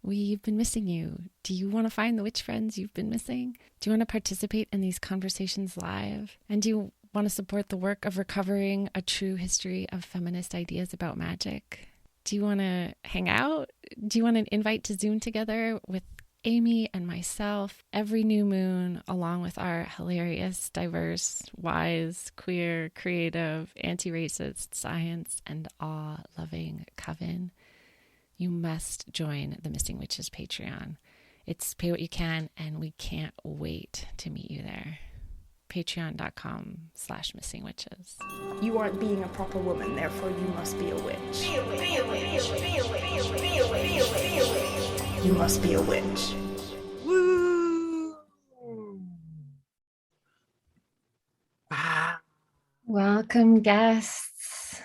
We've been missing you. Do you want to find the witch friends you've been missing? Do you want to participate in these conversations live? And do you want to support the work of recovering a true history of feminist ideas about magic? Do you want to hang out? Do you want an invite to Zoom together with Amy and myself every new moon, along with our hilarious, diverse, wise, queer, creative, anti-racist, science, and awe-loving coven? You must join the Missing Witches Patreon. It's pay what you can, and we can't wait to meet you there. Patreon.com/missingwitches. You aren't being a proper woman, therefore you must be a witch. You must be a witch. Woo! Wow. Welcome, guests.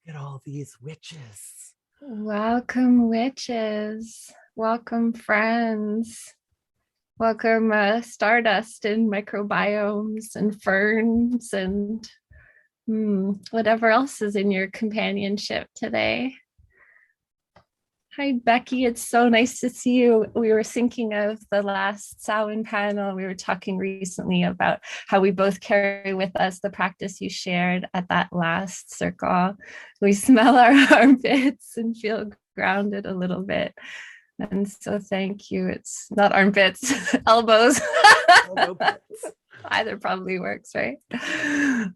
Look at all these witches. Welcome, witches. Welcome, friends. Welcome, stardust and microbiomes and ferns and whatever else is in your companionship today. Hi, Becky. It's so nice to see you. We were thinking of the last Samhain panel. We were talking recently about how we both carry with us the practice you shared at that last circle. We smell our armpits and feel grounded a little bit. And so thank you. It's not armpits, elbows. Either probably works, right? I'm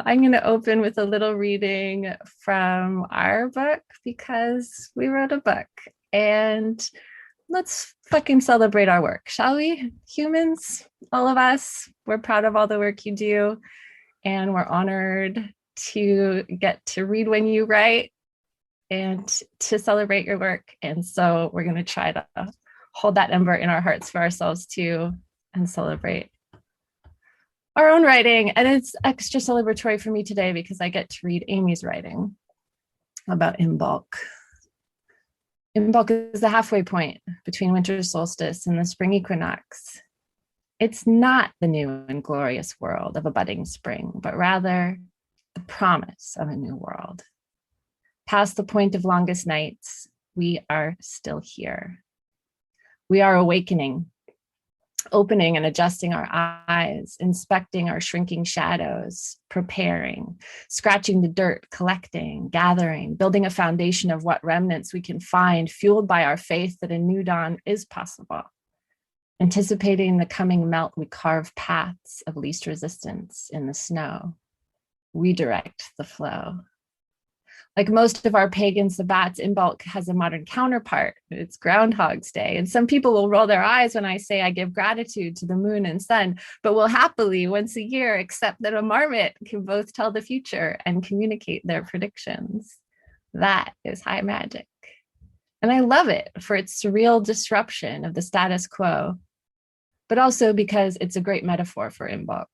going to open with a little reading from our book because we wrote a book, and let's fucking celebrate our work, shall we? Humans, all of us, we're proud of all the work you do, and we're honored to get to read when you write and to celebrate your work. And so we're going to try to hold that ember in our hearts for ourselves too and celebrate our own writing. And it's extra celebratory for me today because I get to read Amy's writing about Imbolc. Imbolc is the halfway point between winter solstice and the spring equinox. It's not the new and glorious world of a budding spring, but rather the promise of a new world. Past the point of longest nights, we are still here. We are awakening, opening and adjusting our eyes, inspecting our shrinking shadows, preparing, scratching the dirt, collecting, gathering, building a foundation of what remnants we can find, fueled by our faith that a new dawn is possible. Anticipating the coming melt, we carve paths of least resistance in the snow. We direct the flow. Like most of our pagan sabbats, Imbolc has a modern counterpart. It's Groundhog's Day. And some people will roll their eyes when I say I give gratitude to the moon and sun, but will happily once a year accept that a marmot can both tell the future and communicate their predictions. That is high magic. And I love it for its surreal disruption of the status quo, but also because it's a great metaphor for Imbolc.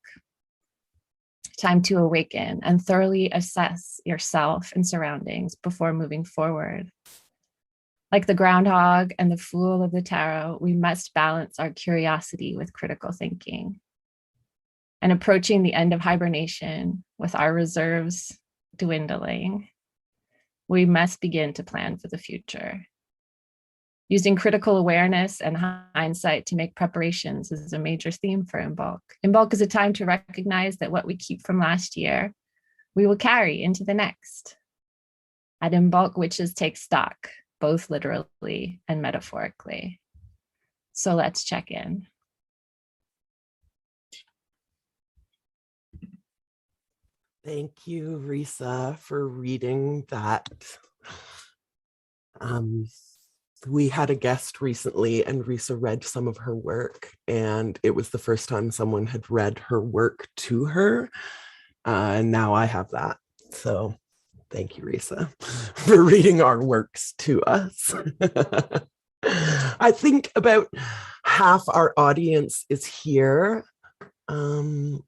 Time to awaken and thoroughly assess yourself and surroundings before moving forward. Like the groundhog and the fool of the tarot, we must balance our curiosity with critical thinking. And approaching the end of hibernation with our reserves dwindling, we must begin to plan for the future. Using critical awareness and hindsight to make preparations is a major theme for Imbolc. Imbolc is a time to recognize that what we keep from last year, we will carry into the next. At Imbolc, witches take stock, both literally and metaphorically. So let's check in. Thank you, Risa, for reading that. We had a guest recently and Risa read some of her work, and it was the first time someone had read her work to her. And now I have that. So thank you, Risa, for reading our works to us. I think about half our audience is here. And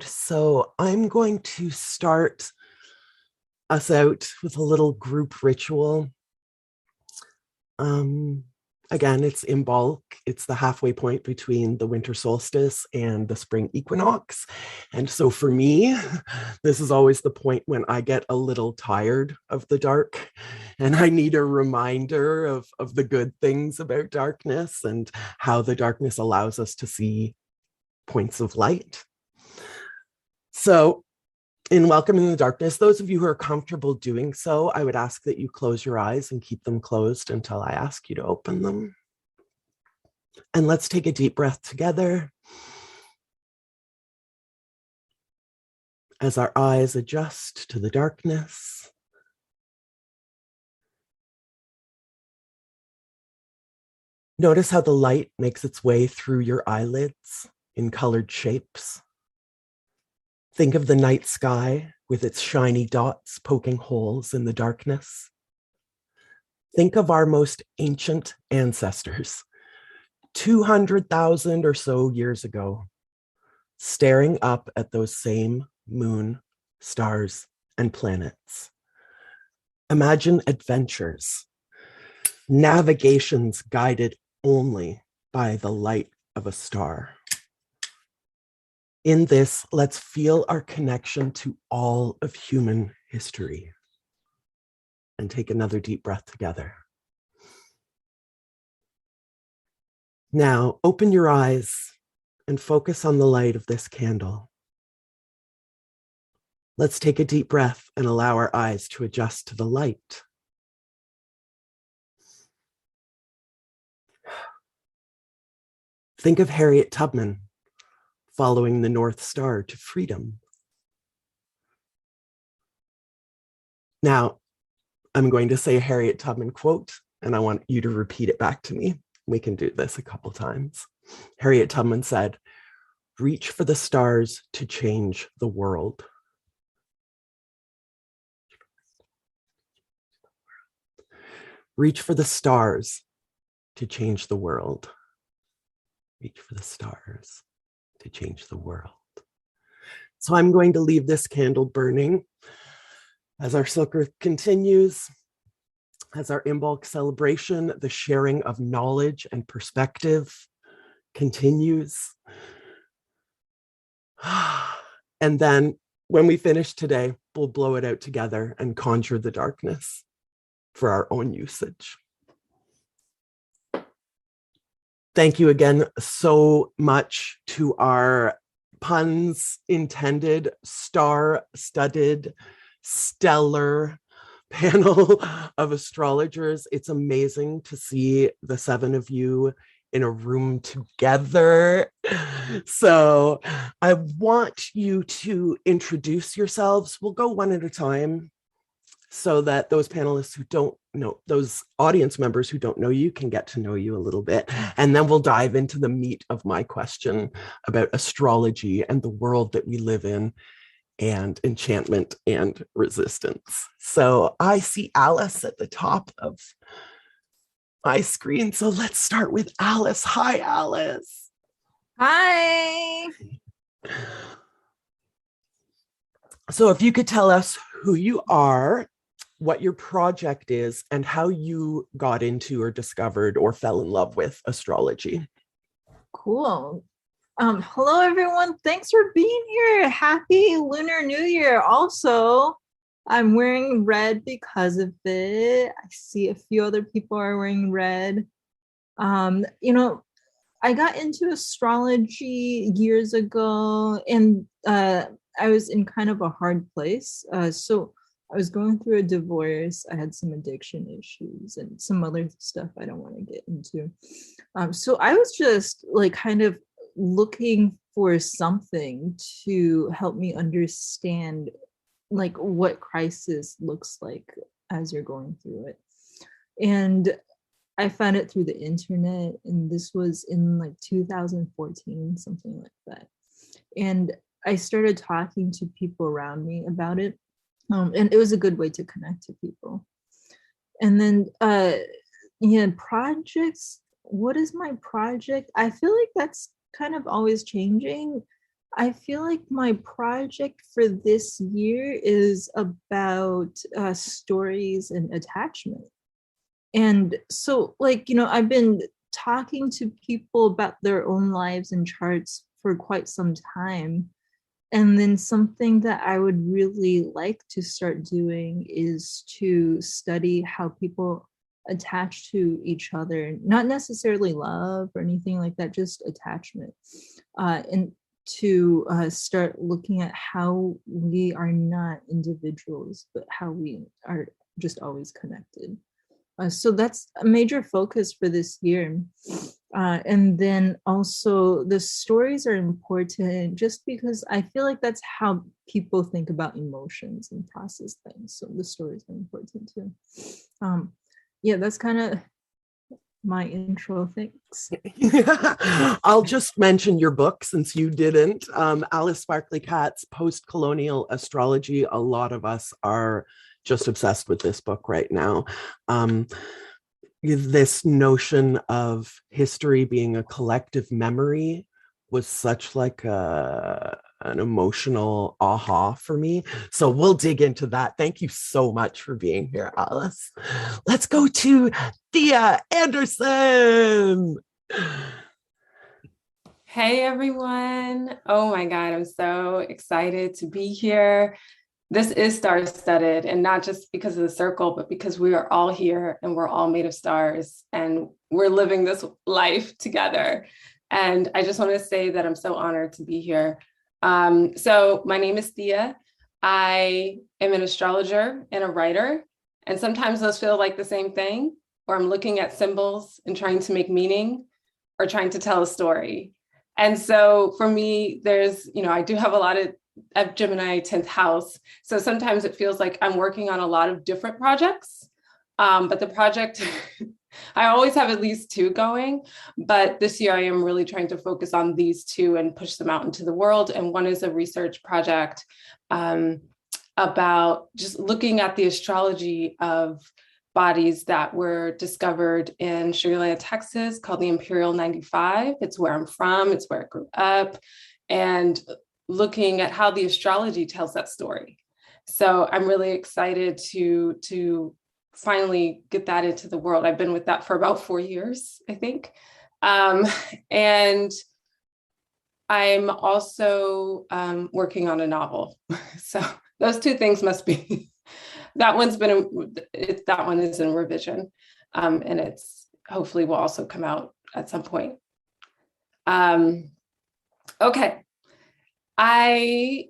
so I'm going to start us out with a little group ritual. Again, it's Imbolc. It's the halfway point between the winter solstice and the spring equinox. And so for me, this is always the point when I get a little tired of the dark and I need a reminder of the good things about darkness and how the darkness allows us to see points of light. So in Welcoming the Darkness, those of you who are comfortable doing so, I would ask that you close your eyes and keep them closed until I ask you to open them. And let's take a deep breath together as our eyes adjust to the darkness. Notice how the light makes its way through your eyelids in colored shapes. Think of the night sky with its shiny dots poking holes in the darkness. Think of our most ancient ancestors, 200,000 or so years ago, staring up at those same moon, stars, and planets. Imagine adventures, navigations guided only by the light of a star. In this, let's feel our connection to all of human history. And take another deep breath together. Now, open your eyes and focus on the light of this candle. Let's take a deep breath and allow our eyes to adjust to the light. Think of Harriet Tubman following the North Star to freedom. Now, I'm going to say a Harriet Tubman quote, and I want you to repeat it back to me. We can do this a couple times. Harriet Tubman said, "Reach for the stars to change the world." Reach for the stars to change the world. Reach for the stars to change the world. So I'm going to leave this candle burning as our Silk Earth continues, as our Imbolc celebration, the sharing of knowledge and perspective continues. And then when we finish today, we'll blow it out together and conjure the darkness for our own usage. Thank you again so much to our puns intended, star-studded, stellar panel of astrologers. It's amazing to see the seven of you in a room together. So I want you to introduce yourselves. We'll go one at a time so that those panelists who don't know, those audience members who don't know you can get to know you a little bit. And then we'll dive into the meat of my question about astrology and the world that we live in and enchantment and resistance. So I see Alice at the top of my screen. So let's start with Alice. Hi, Alice. Hi. So if you could tell us who you are, what your project is, and how you got into or discovered or fell in love with astrology. Cool. Hello, everyone. Thanks for being here. Happy Lunar New Year. Also, I'm wearing red because of it. I see a few other people are wearing red. I got into astrology years ago, and I was in kind of a hard place. So I was going through a divorce. I had some addiction issues and some other stuff I don't want to get into. So I was just like kind of looking for something to help me understand like what crisis looks like as you're going through it. And I found it through the internet, and this was in like 2014, something like that. And I started talking to people around me about it. And it was a good way to connect to people. And then, projects. What is my project? I feel like that's kind of always changing. I feel like my project for this year is about stories and attachment. And so, like, I've been talking to people about their own lives and charts for quite some time. And then something that I would really like to start doing is to study how people attach to each other, not necessarily love or anything like that, just attachment. And to start looking at how we are not individuals, but how we are just always connected. So that's a major focus for this year. And then also the stories are important just because I feel like that's how people think about emotions and process things. So the stories are important too. Yeah, that's kind of my intro. Thanks. I'll just mention your book since you didn't. Alice Sparkley Katz's Post-Colonial Astrology. A lot of us are just obsessed with this book right now. This notion of history being a collective memory was such like an emotional aha for me. So we'll dig into that. Thank you so much for being here, Alice. Let's go to Thea Anderson. Hey, everyone. Oh my God, I'm so excited to be here. This is star-studded, and not just because of the circle, but because we are all here and we're all made of stars and we're living this life together. And I just want to say that I'm so honored to be here. So my name is Thea. I am an astrologer and a writer, and sometimes those feel like the same thing, or I'm looking at symbols and trying to make meaning or trying to tell a story. And so for me, there's, I do have a lot of Gemini 10th house. So sometimes it feels like I'm working on a lot of different projects, but the project, I always have at least two going, but this year I am really trying to focus on these two and push them out into the world. And one is a research project about just looking at the astrology of bodies that were discovered in Sugar Land, Texas, called the Imperial 95. It's where I'm from, it's where I grew up, and looking at how the astrology tells that story. So I'm really excited to finally get that into the world. I've been with that for about 4 years, I think. And I'm also working on a novel. So those two things must be, that one is in revision. And it's hopefully will also come out at some point. Okay. I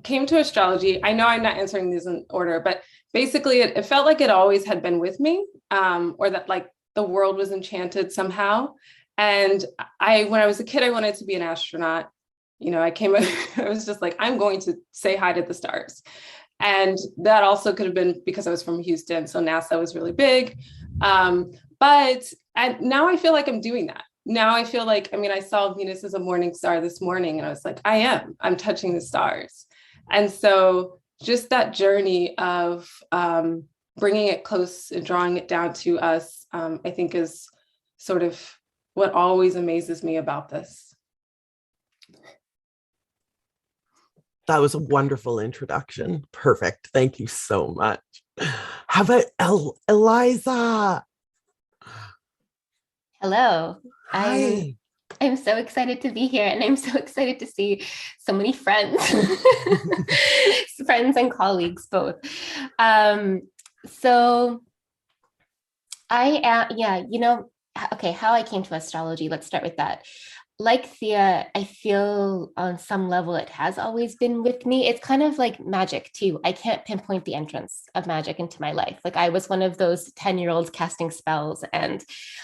came to astrology. I know I'm not answering these in order, but basically it felt like it always had been with me, or that like the world was enchanted somehow. And when I was a kid, I wanted to be an astronaut. I was just like, I'm going to say hi to the stars. And that also could have been because I was from Houston. So NASA was really big. But now I feel like I'm doing that. Now I feel like, I saw Venus as a morning star this morning, and I was like, I'm touching the stars. And so just that journey of bringing it close and drawing it down to us, I think is sort of what always amazes me about this. That was a wonderful introduction. Perfect. Thank you so much. How about Eliza? Hello. Hi. I'm so excited to be here, and I'm so excited to see so many friends, friends and colleagues both. So I am, okay, how I came to astrology, let's start with that. Like Thea, I feel on some level it has always been with me. It's kind of like magic too. I can't pinpoint the entrance of magic into my life. Like I was one of those 10-year-olds casting spells and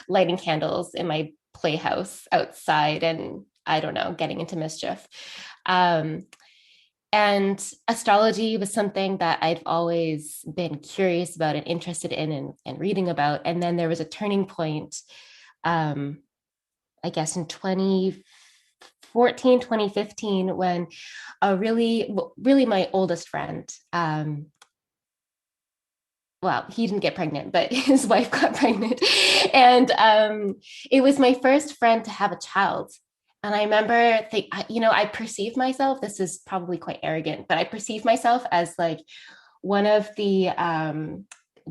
lighting candles in my playhouse outside and, I don't know, getting into mischief. And astrology was something that I've always been curious about and interested in and reading about. And then there was a turning point, I guess in 2014, 2015, when a really my oldest friend, he didn't get pregnant, but his wife got pregnant. And it was my first friend to have a child. And I remember, I perceived myself, this is probably quite arrogant, but I perceived myself as like one of the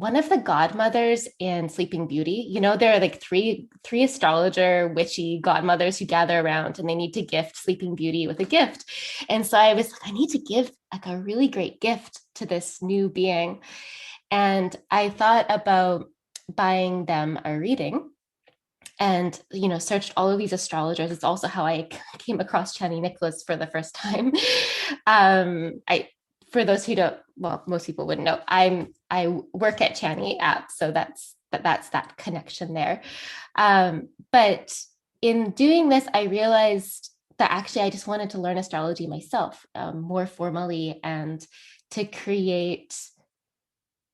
one of the godmothers in Sleeping Beauty. You know, there are like three astrologer witchy godmothers who gather around and they need to gift Sleeping Beauty with a gift. And so I was like, I need to give like a really great gift to this new being. And I thought about buying them a reading and, you know, searched all of these astrologers. It's also how I came across Chani Nicholas for the first time. For those who don't, well, most people wouldn't know, I work at Chani app, so that's that connection there. But in doing this, I realized that actually I just wanted to learn astrology myself more formally, and to create.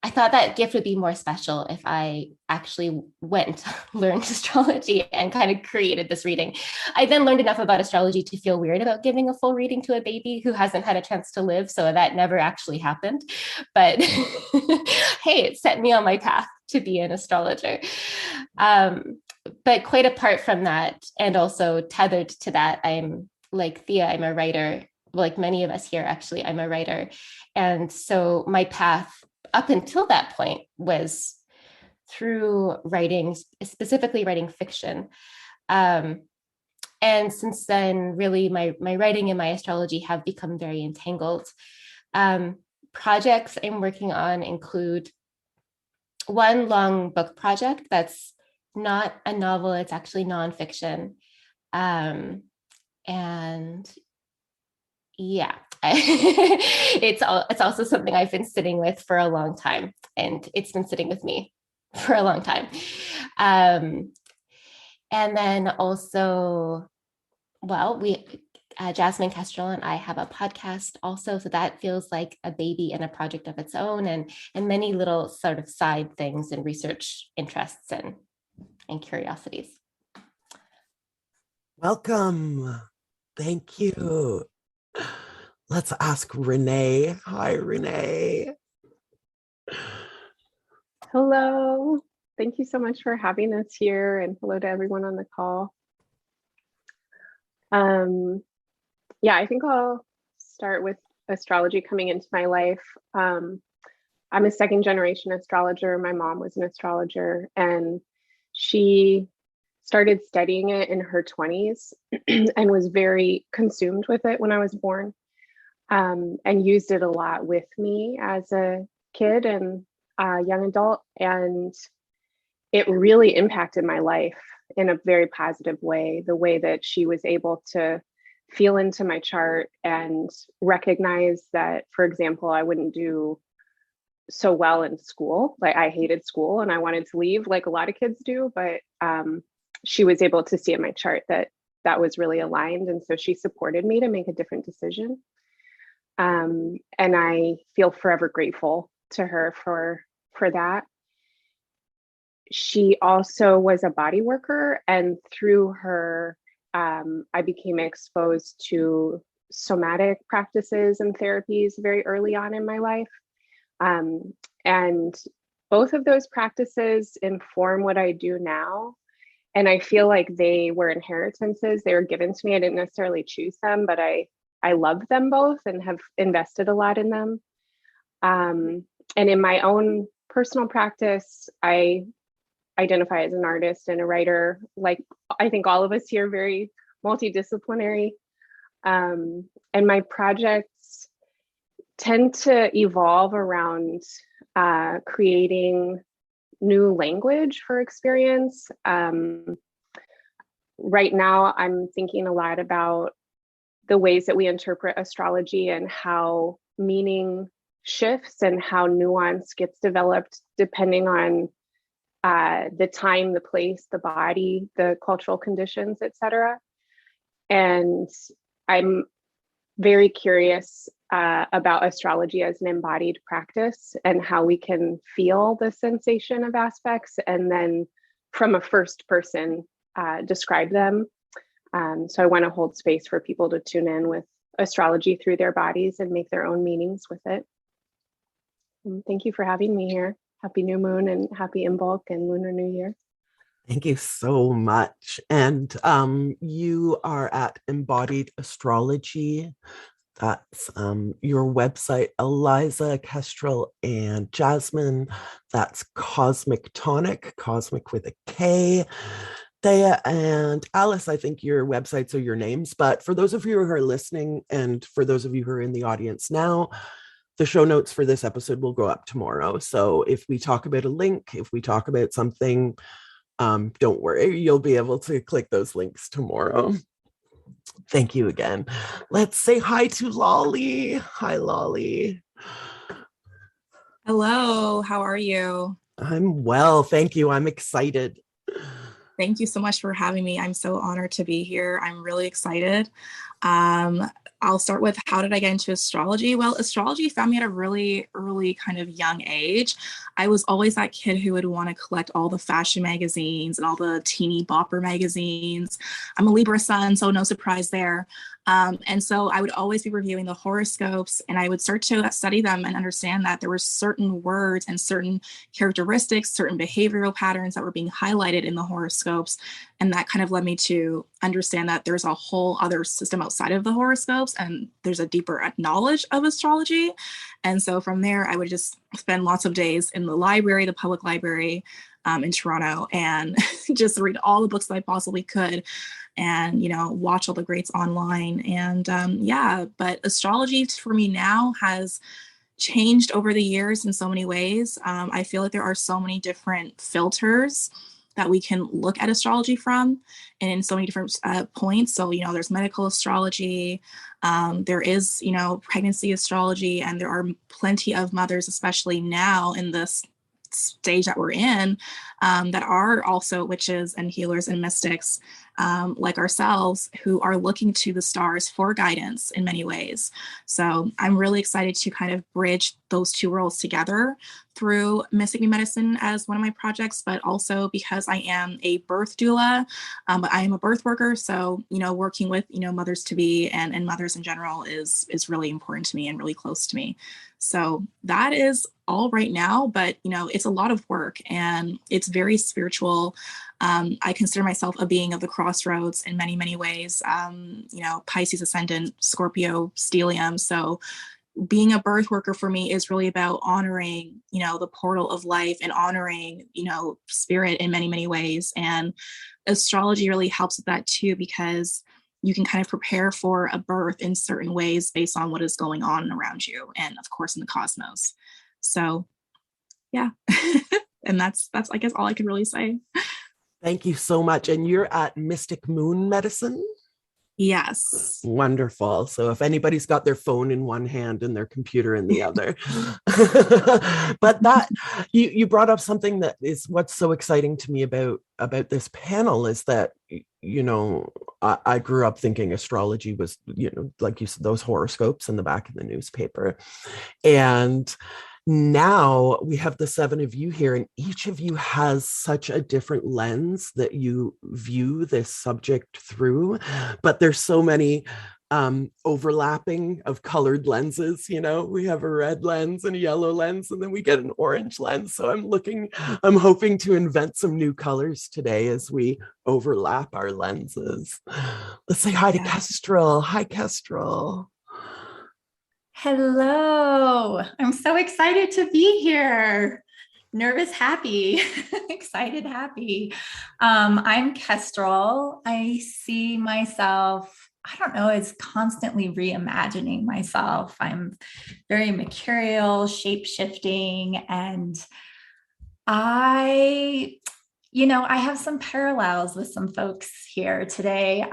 I thought that gift would be more special if I actually went, learned astrology and kind of created this reading. I then learned enough about astrology to feel weird about giving a full reading to a baby who hasn't had a chance to live. So that never actually happened. But hey, it set me on my path to be an astrologer. But quite apart from that, and also tethered to that, I'm like Thea, I'm a writer. Like many of us here, actually, I'm a writer. And so my path up until that point was through writing, specifically writing fiction. And since then, really, my writing and my astrology have become very entangled. Projects I'm working on include one long book project that's not a novel, it's actually nonfiction. And yeah, it's also something I've been sitting with for a long time, and it's been sitting with me for a long time. And then also, well, Jasmine Kestrel and I have a podcast also, so that feels like a baby and a project of its own, and many little sort of side things and research interests and curiosities. Welcome. Thank you. Let's ask Renee. Hi, Renee. Hello. Thank you so much for having us here, and hello to everyone on the call. Yeah, I think I'll start with astrology coming into my life. I'm a second generation astrologer. My mom was an astrologer, and she started studying it in her 20s and was very consumed with it when I was born, and used it a lot with me as a kid and a young adult. And it really impacted my life in a very positive way, the way that she was able to feel into my chart and recognize that, for example, I wouldn't do so well in school. Like, I hated school and I wanted to leave like a lot of kids do, but she was able to see in my chart that that was really aligned. And so she supported me to make a different decision. And I feel forever grateful to her for that. She also was a body worker, and through her, I became exposed to somatic practices and therapies very early on in my life. And both of those practices inform what I do now. And I feel like they were inheritances. They were given to me. I didn't necessarily choose them, but I love them both and have invested a lot in them. And in my own personal practice, I identify as an artist and a writer. Like, I think all of us here, very multidisciplinary. And my projects tend to evolve around creating new language for experience. Right now, I'm thinking a lot about the ways that we interpret astrology and how meaning shifts and how nuance gets developed depending on the time, the place, the body, the cultural conditions, etc. And I'm very curious about astrology as an embodied practice and how we can feel the sensation of aspects and then from a first person describe them. So I want to hold space for people to tune in with astrology through their bodies and make their own meanings with it. And thank you for having me here. Happy new moon and happy Imbolc and Lunar New Year. Thank you so much. And you are at Embodied Astrology That's your website, Eliza, Kestrel, and Jasmine. That's Cosmic Tonic, Cosmic with a K. Thea and Alice, I think your websites are your names. But for those of you who are listening and for those of you who are in the audience now, the show notes for this episode will go up tomorrow. So if we talk about a link, if we talk about something, don't worry, you'll be able to click those links tomorrow. Thank you again. Let's say hi to Lolly. Hi, Lolly. Hello, how are you? I'm well, thank you. I'm excited. Thank you so much for having me. I'm so honored to be here. I'm really excited. I'll start with, how did I get into astrology? Well, astrology found me at a really early kind of young age. I was always that kid who would want to collect all the fashion magazines and all the teeny bopper magazines. I'm a Libra sun, so no surprise there. And so I would always be reviewing the horoscopes, and I would start to study them and understand that there were certain words and certain characteristics, certain behavioral patterns that were being highlighted in the horoscopes. And that kind of led me to understand that there's a whole other system outside of the horoscopes, and there's a deeper knowledge of astrology. And so from there, I would just spend lots of days in the library, the public library in Toronto, and just read all the books that I possibly could, and watch all the greats online. And but astrology for me now has changed over the years in so many ways. I feel like there are so many different filters that we can look at astrology from, and in so many different points. So there's medical astrology, there is pregnancy astrology, and there are plenty of mothers, especially now in this stage that we're in, that are also witches and healers and mystics, like ourselves, who are looking to the stars for guidance in many ways. So I'm really excited to kind of bridge those two worlds together through Mystic New Medicine as one of my projects, but also because I am a birth doula, but I am a birth worker. So, working with, mothers to be and mothers in general is really important to me and really close to me. So that is all right now, but, it's a lot of work and it's very spiritual. I consider myself a being of the crossroads in many, many ways. Pisces ascendant, Scorpio stellium. So being a birth worker for me is really about honoring, the portal of life and honoring, spirit in many, many ways. And astrology really helps with that too, because you can kind of prepare for a birth in certain ways based on what is going on around you, and of course in the cosmos. So yeah. And that's I guess all I can really say. Thank you so much. And you're at Mystic Moon Medicine? Yes. Wonderful. So if anybody's got their phone in one hand and their computer in the other, but that you brought up something that is what's so exciting to me about this panel is that, I grew up thinking astrology was, like you said, those horoscopes in the back of the newspaper. And now we have the seven of you here, and each of you has such a different lens that you view this subject through, but there's so many overlapping of colored lenses. We have a red lens and a yellow lens, and then we get an orange lens. So I'm hoping to invent some new colors today as we overlap our lenses. Let's say hi to Kestrel. Hi, Kestrel. Hello, I'm so excited to be here. Nervous, happy, excited, happy. I'm Kestrel. I see myself, I don't know, as constantly reimagining myself. I'm very mercurial, shape-shifting, and I have some parallels with some folks here today.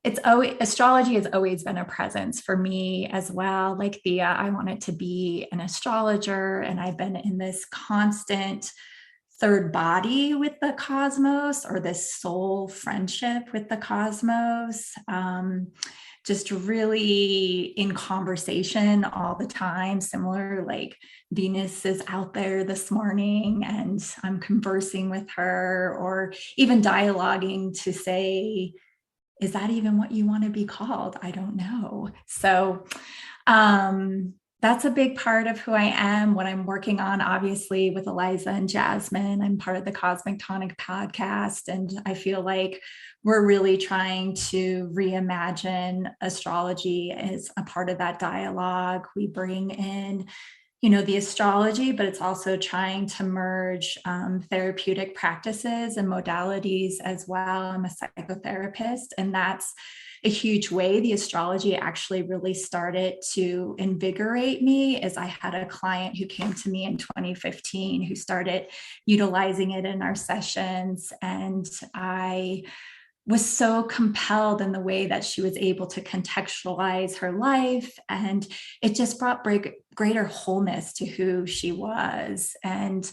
Astrology has always been a presence for me as well. Like Thea, I wanted to be an astrologer, and I've been in this constant third body with the cosmos, or this soul friendship with the cosmos. Just really in conversation all the time, similar, like Venus is out there this morning and I'm conversing with her, or even dialoguing to say, is that even what you want to be called? I don't know. So that's a big part of who I am, what I'm working on, obviously, with Eliza and Jasmine. I'm part of the Cosmic Tonic podcast, and I feel like we're really trying to reimagine astrology as a part of that dialogue. We bring in, the astrology, but it's also trying to merge therapeutic practices and modalities as well. I'm a psychotherapist, and that's a huge way the astrology actually really started to invigorate me. As I had a client who came to me in 2015 who started utilizing it in our sessions, and I was so compelled in the way that she was able to contextualize her life, and it just brought greater wholeness to who she was. And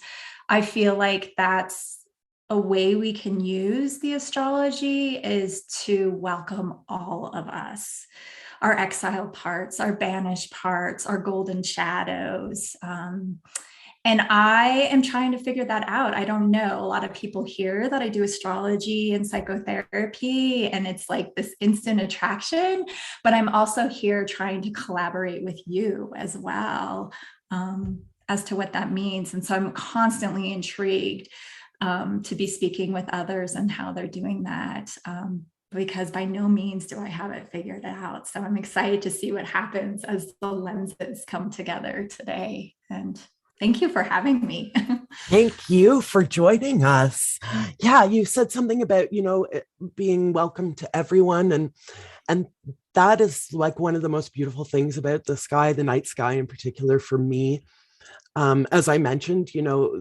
I feel like that's a way we can use the astrology, is to welcome all of us, our exiled parts, our banished parts, our golden shadows. And I am trying to figure that out. I don't know. A lot of people hear that I do astrology and psychotherapy, and it's like this instant attraction, but I'm also here trying to collaborate with you as well, as to what that means. And so I'm constantly intrigued to be speaking with others and how they're doing that, because by no means do I have it figured out. So I'm excited to see what happens as the lenses come together today. And thank you for having me. Thank you for joining us. Yeah, you said something about, being welcome to everyone. And that is like one of the most beautiful things about the sky, the night sky in particular for me. As I mentioned,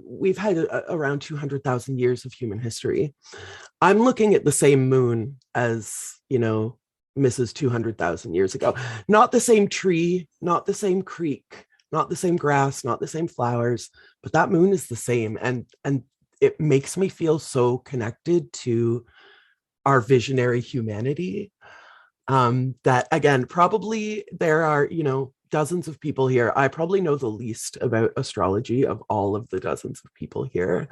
we've had around 200,000 years of human history. I'm looking at the same moon as, Mrs. 200,000 years ago. Not the same tree, not the same creek, not the same grass, not the same flowers, but that moon is the same. And it makes me feel so connected to our visionary humanity. That again, probably there are, dozens of people here. I probably know the least about astrology of all of the dozens of people here,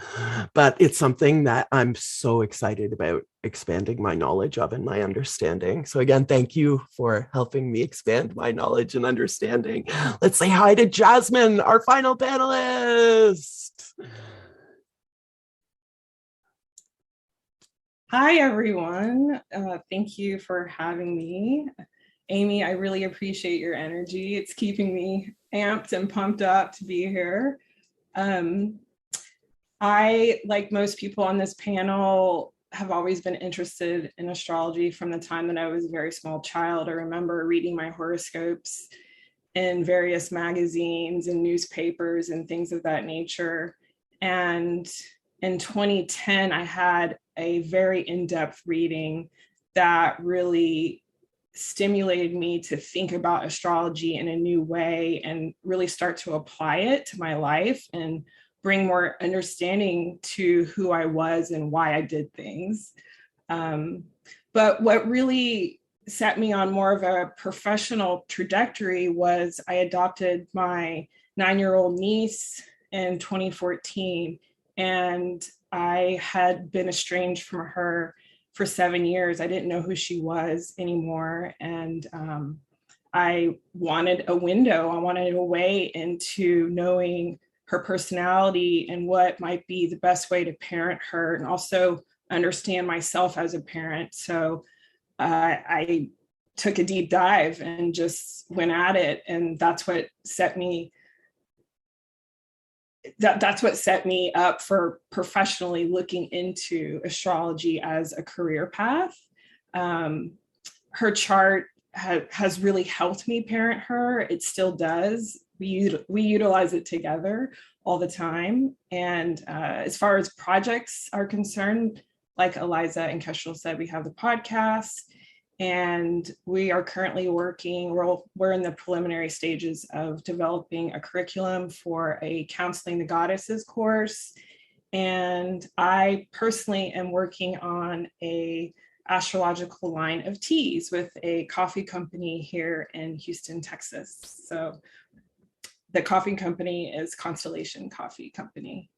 but it's something that I'm so excited about expanding my knowledge of and my understanding. So again, thank you for helping me expand my knowledge and understanding. Let's say hi to Jasmine, our final panelist. Hi, everyone. Thank you for having me. Amy, I really appreciate your energy. It's keeping me amped and pumped up to be here. I, like most people on this panel, have always been interested in astrology from the time that I was a very small child. I remember reading my horoscopes in various magazines and newspapers and things of that nature. And in 2010, I had a very in-depth reading that really stimulated me to think about astrology in a new way and really start to apply it to my life and bring more understanding to who I was and why I did things. But what really set me on more of a professional trajectory was I adopted my 9-year-old niece in 2014, and I had been estranged from her for 7 years. I didn't know who she was anymore. And I wanted a window. I wanted a way into knowing her personality and what might be the best way to parent her, and also understand myself as a parent. So I took a deep dive and just went at it. And that's what set me that's what set me up for professionally looking into astrology as a career path. Her chart has really helped me parent her. It still does. We utilize it together all the time. And as far as projects are concerned, like Eliza and Kestrel said, we have the podcast. And we are currently we're in the preliminary stages of developing a curriculum for a Counseling the Goddesses course. And I personally am working on a astrological line of teas with a coffee company here in Houston, Texas. So the coffee company is Constellation Coffee Company,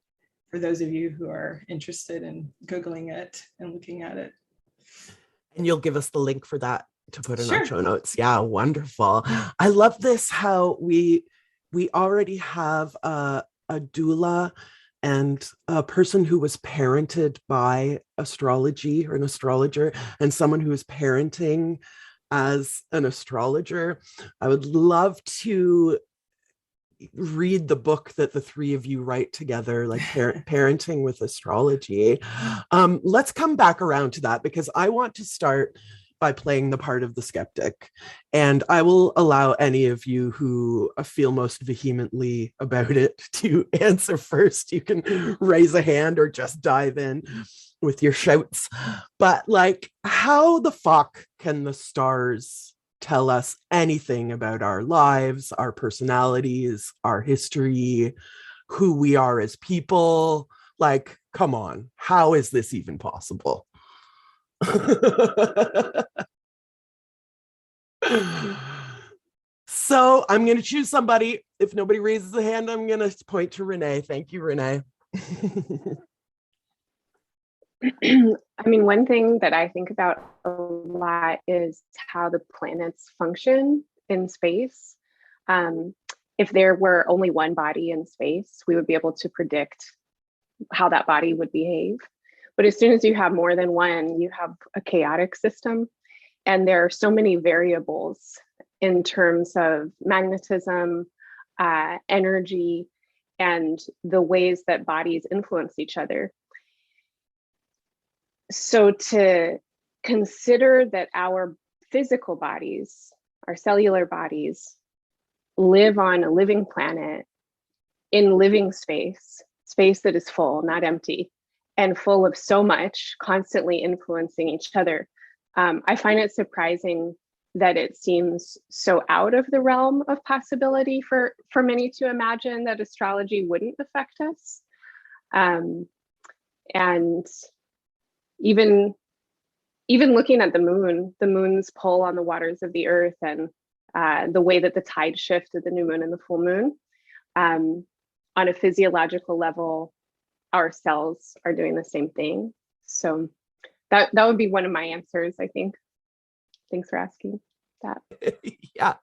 for those of you who are interested in Googling it and looking at it. And you'll give us the link for that to put in Sure. our show notes. Yeah, wonderful. I love this, how we we already have a doula and a person who was parented by astrology or an astrologer, and someone who is parenting as an astrologer. I would love to read the book that the three of you write together, like parenting with astrology. Let's come back around to that, because I want to start by playing the part of the skeptic. And I will allow any of you who feel most vehemently about it to answer first. You can raise a hand or just dive in with your shouts. But like, how the fuck can the stars tell us anything about our lives, our personalities, our history, who we are as people? Like, come on, how is this even possible? So I'm going to choose somebody. If nobody raises a hand, I'm going to point to Renee. Thank you, Renee. I mean, one thing that I think about a lot is how the planets function in space. If there were only one body in space, we would be able to predict how that body would behave. But as soon as you have more than one, you have a chaotic system. And there are so many variables in terms of magnetism, energy, and the ways that bodies influence each other. So to consider that our physical bodies, our cellular bodies, live on a living planet in living space, space that is full, not empty, and full of so much, constantly influencing each other. I find it surprising that it seems so out of the realm of possibility for many to imagine that astrology wouldn't affect us. And even looking at the moon's pull on the waters of the earth, and the way that the tide shift at the new moon and the full moon, on a physiological level, our cells are doing the same thing. So that would be one of my answers, I think. Thanks for asking that. Yeah.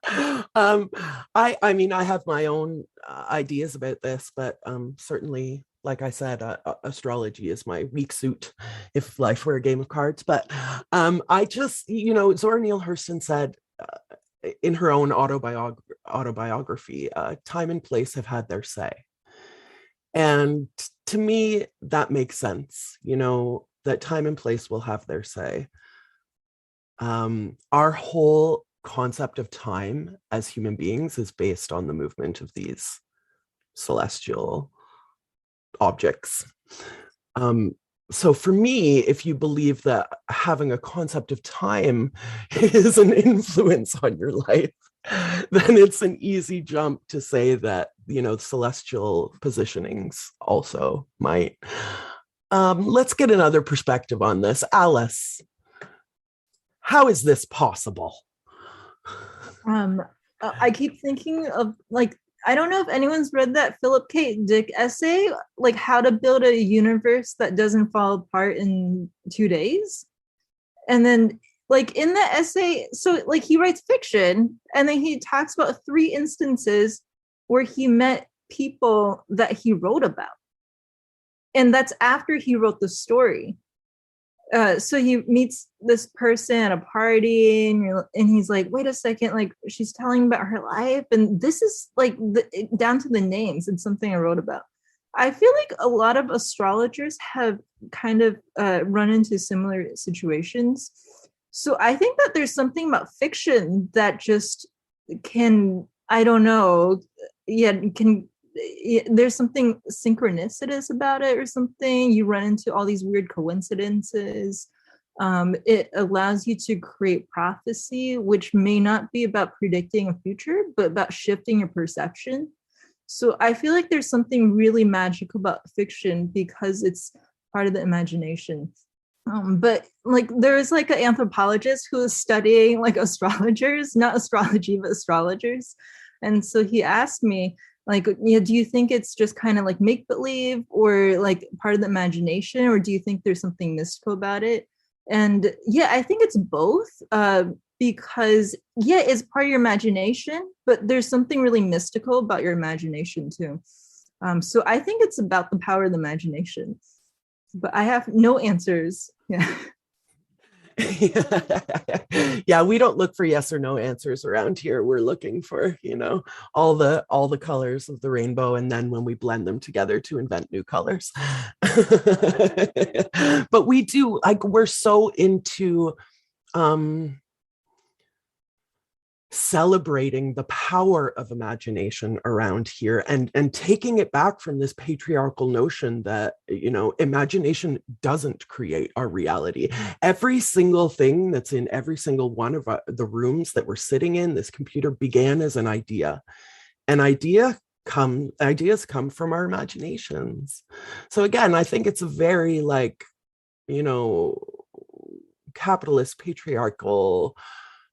I mean, I have my own ideas about this, but certainly, like I said, astrology is my weak suit if life were a game of cards. But I just, Zora Neale Hurston said in her own autobiography, time and place have had their say. And to me, that makes sense, that time and place will have their say. Our whole concept of time as human beings is based on the movement of these celestial objects. So for me, if you believe that having a concept of time is an influence on your life, then it's an easy jump to say that, celestial positionings also might. Let's get another perspective on this. Alice, how is this possible? I keep thinking of, I don't know if anyone's read that Philip K. Dick essay, how to build a universe that doesn't fall apart in 2 days. And then in the essay, so he writes fiction, and then he talks about 3 instances where he met people that he wrote about. And that's after he wrote the story. So he meets this person at a party, and he's like, wait a second, she's telling about her life. And this is down to the names. It's something I wrote about. I feel like a lot of astrologers have kind of run into similar situations. So I think that there's something about fiction that just can, I don't know, there's something synchronicitous about it or something. You run into all these weird coincidences. It allows you to create prophecy, which may not be about predicting a future, but about shifting your perception. So I feel like there's something really magical about fiction because it's part of the imagination. But there's an anthropologist who is studying astrologers, not astrology, but astrologers. And so he asked me, do you think it's just kind of make-believe or part of the imagination, or do you think there's something mystical about it? And yeah, I think it's both, because yeah, it's part of your imagination, but there's something really mystical about your imagination too. So I think it's about the power of the imagination, but I have no answers. Yeah. Yeah, we don't look for yes or no answers around here. We're looking for, all the colors of the rainbow, and then when we blend them together to invent new colors. But we do, we're so into celebrating the power of imagination around here, and taking it back from this patriarchal notion that imagination doesn't create our reality. Every single thing that's in every single one of the rooms that we're sitting in, this computer, began as an idea. Ideas come from our imaginations. So again, I think it's a very capitalist patriarchal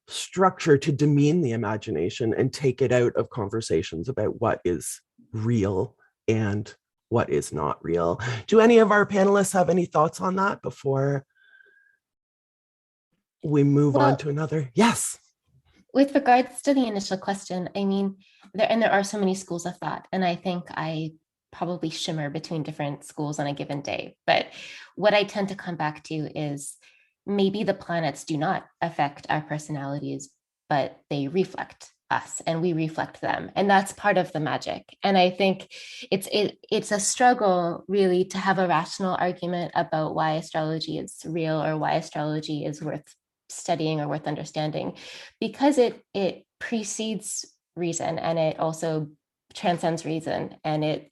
structure to demean the imagination and take it out of conversations about what is real and what is not real. Do any of our panelists have any thoughts on that before we move on to another? Yes. With regards to the initial question, I mean, there are so many schools of thought, and I think I probably shimmer between different schools on a given day. But what I tend to come back to is maybe the planets do not affect our personalities, but they reflect us and we reflect them. And that's part of the magic. And I think it's a struggle really to have a rational argument about why astrology is real or why astrology is worth studying or worth understanding, because it precedes reason and it also transcends reason. And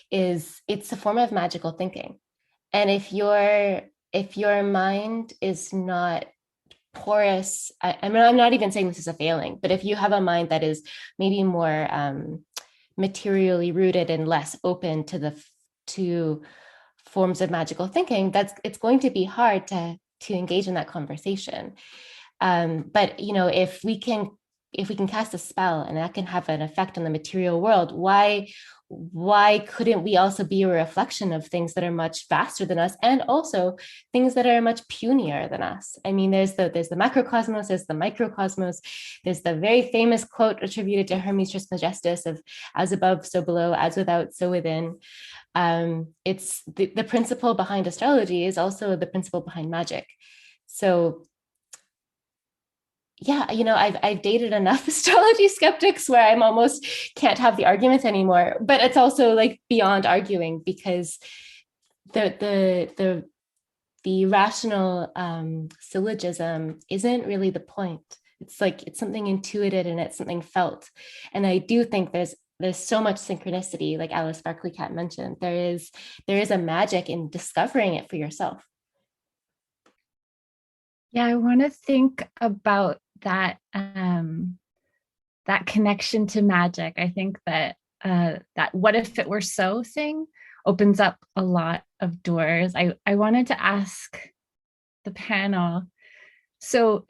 it's a form of magical thinking. And if your mind is not porous, I'm not even saying this is a failing, but if you have a mind that is maybe more materially rooted and less open to forms of magical thinking, it's going to be hard to engage in that conversation. But if we can cast a spell and that can have an effect on the material world, why couldn't we also be a reflection of things that are much vaster than us, and also things that are much punier than us? I mean, there's the macrocosmos, there's the microcosmos, there's the very famous quote attributed to Hermes Trismegistus of "as above, so below, as without, so within." It's the principle behind astrology is also the principle behind magic. So yeah, I've dated enough astrology skeptics where I'm almost can't have the arguments anymore. But it's also beyond arguing, because the rational syllogism isn't really the point. It's something intuited and it's something felt. And I do think there's so much synchronicity, like Alice Barclaycott mentioned. There is a magic in discovering it for yourself. Yeah, I want to think about that that connection to magic. I think that that what if it were so thing opens up a lot of doors. I wanted to ask the panel, so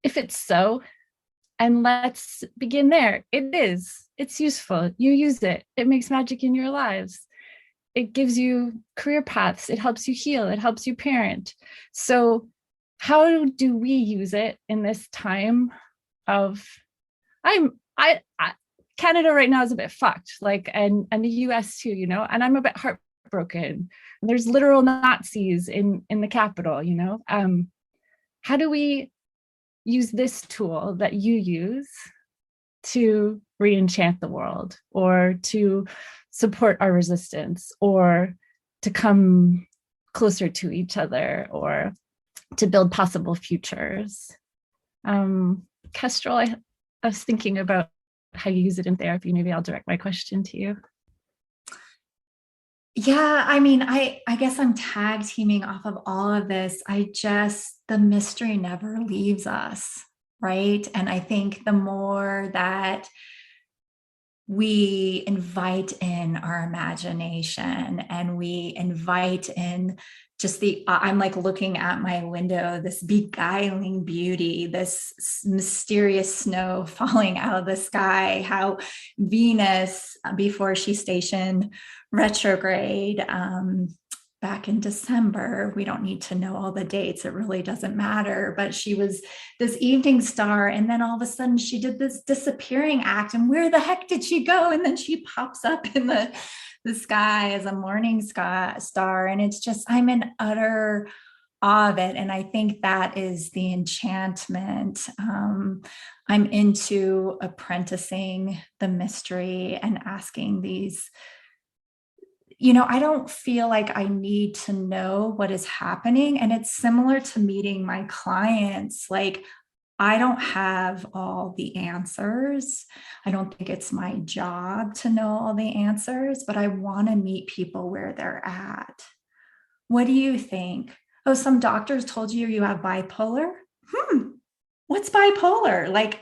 if it's so, and let's begin there. It's useful. You use it. It makes magic in your lives. It gives you career paths. It helps you heal. It helps you parent. So how do we use it in this time of Canada right now is a bit fucked, and the US too, and I'm a bit heartbroken. There's literal Nazis in the capital, how do we use this tool that you use to re-enchant the world, or to support our resistance, or to come closer to each other, or to build possible futures? Kestrel, I was thinking about how you use it in therapy. Maybe I'll direct my question to you. Yeah, I mean, I guess I'm tag teaming off of all of this. The mystery never leaves us, right? And I think the more that we invite in our imagination and we invite in just I'm looking at my window, this beguiling beauty, this mysterious snow falling out of the sky, how Venus, before she stationed retrograde, back in December. We don't need to know all the dates. It really doesn't matter. But she was this evening star. And then all of a sudden she did this disappearing act. And where the heck did she go? And then she pops up in the sky as a morning star. And it's just, I'm in utter awe of it. And I think that is the enchantment. I'm into apprenticing the mystery and asking these, I don't feel like I need to know what is happening. And it's similar to meeting my clients. Like, I don't have all the answers. I don't think it's my job to know all the answers, but I want to meet people where they're at. What do you think? Oh, some doctors told you have bipolar? What's bipolar? Like,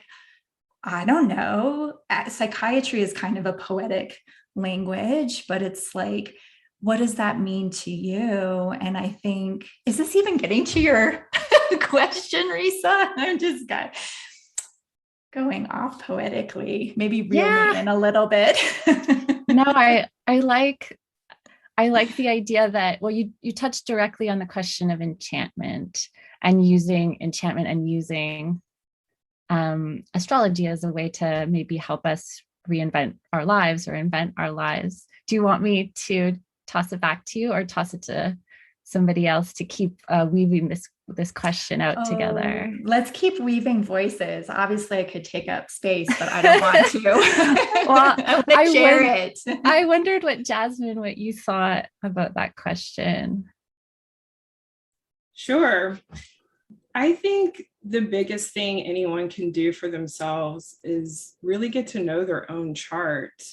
I don't know. Psychiatry is kind of a poetic language, but it's like, what does that mean to you? And I think, is this even getting to your question, Risa? I'm just going off poetically, maybe reeling me in a little bit. No, I like the idea that, well, you touched directly on the question of enchantment and using astrology as a way to maybe help us reinvent our lives or invent our lives. Do you want me to toss it back to you or toss it to somebody else to keep weaving this question out together? Let's keep weaving voices. Obviously I could take up space, but I don't want to. Well, I want to share it. I wondered what you thought about that question. Sure. I think the biggest thing anyone can do for themselves is really get to know their own chart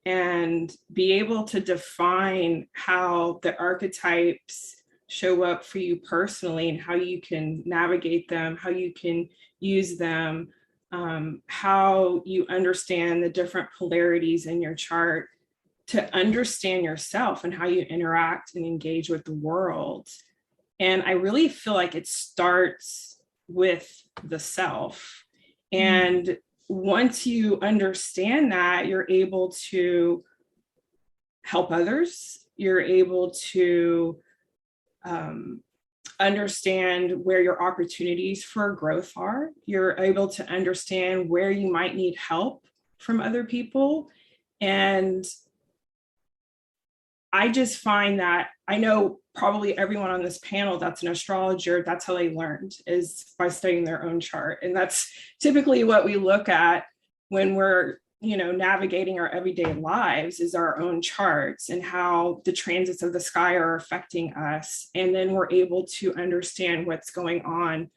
and be able to define how the archetypes show up for you personally and how you can navigate them, how you can use them, how you understand the different polarities in your chart to understand yourself and how you interact and engage with the world. And I really feel like it starts with the self. And once you understand that, you're able to help others. You're able to understand where your opportunities for growth are. You're able to understand where you might need help from other people. And I just find that, I know probably everyone on this panel that's an astrologer, that's how they learned, is by studying their own chart. And that's typically what we look at when we're, navigating our everyday lives, is our own charts and how the transits of the sky are affecting us. And then we're able to understand what's going on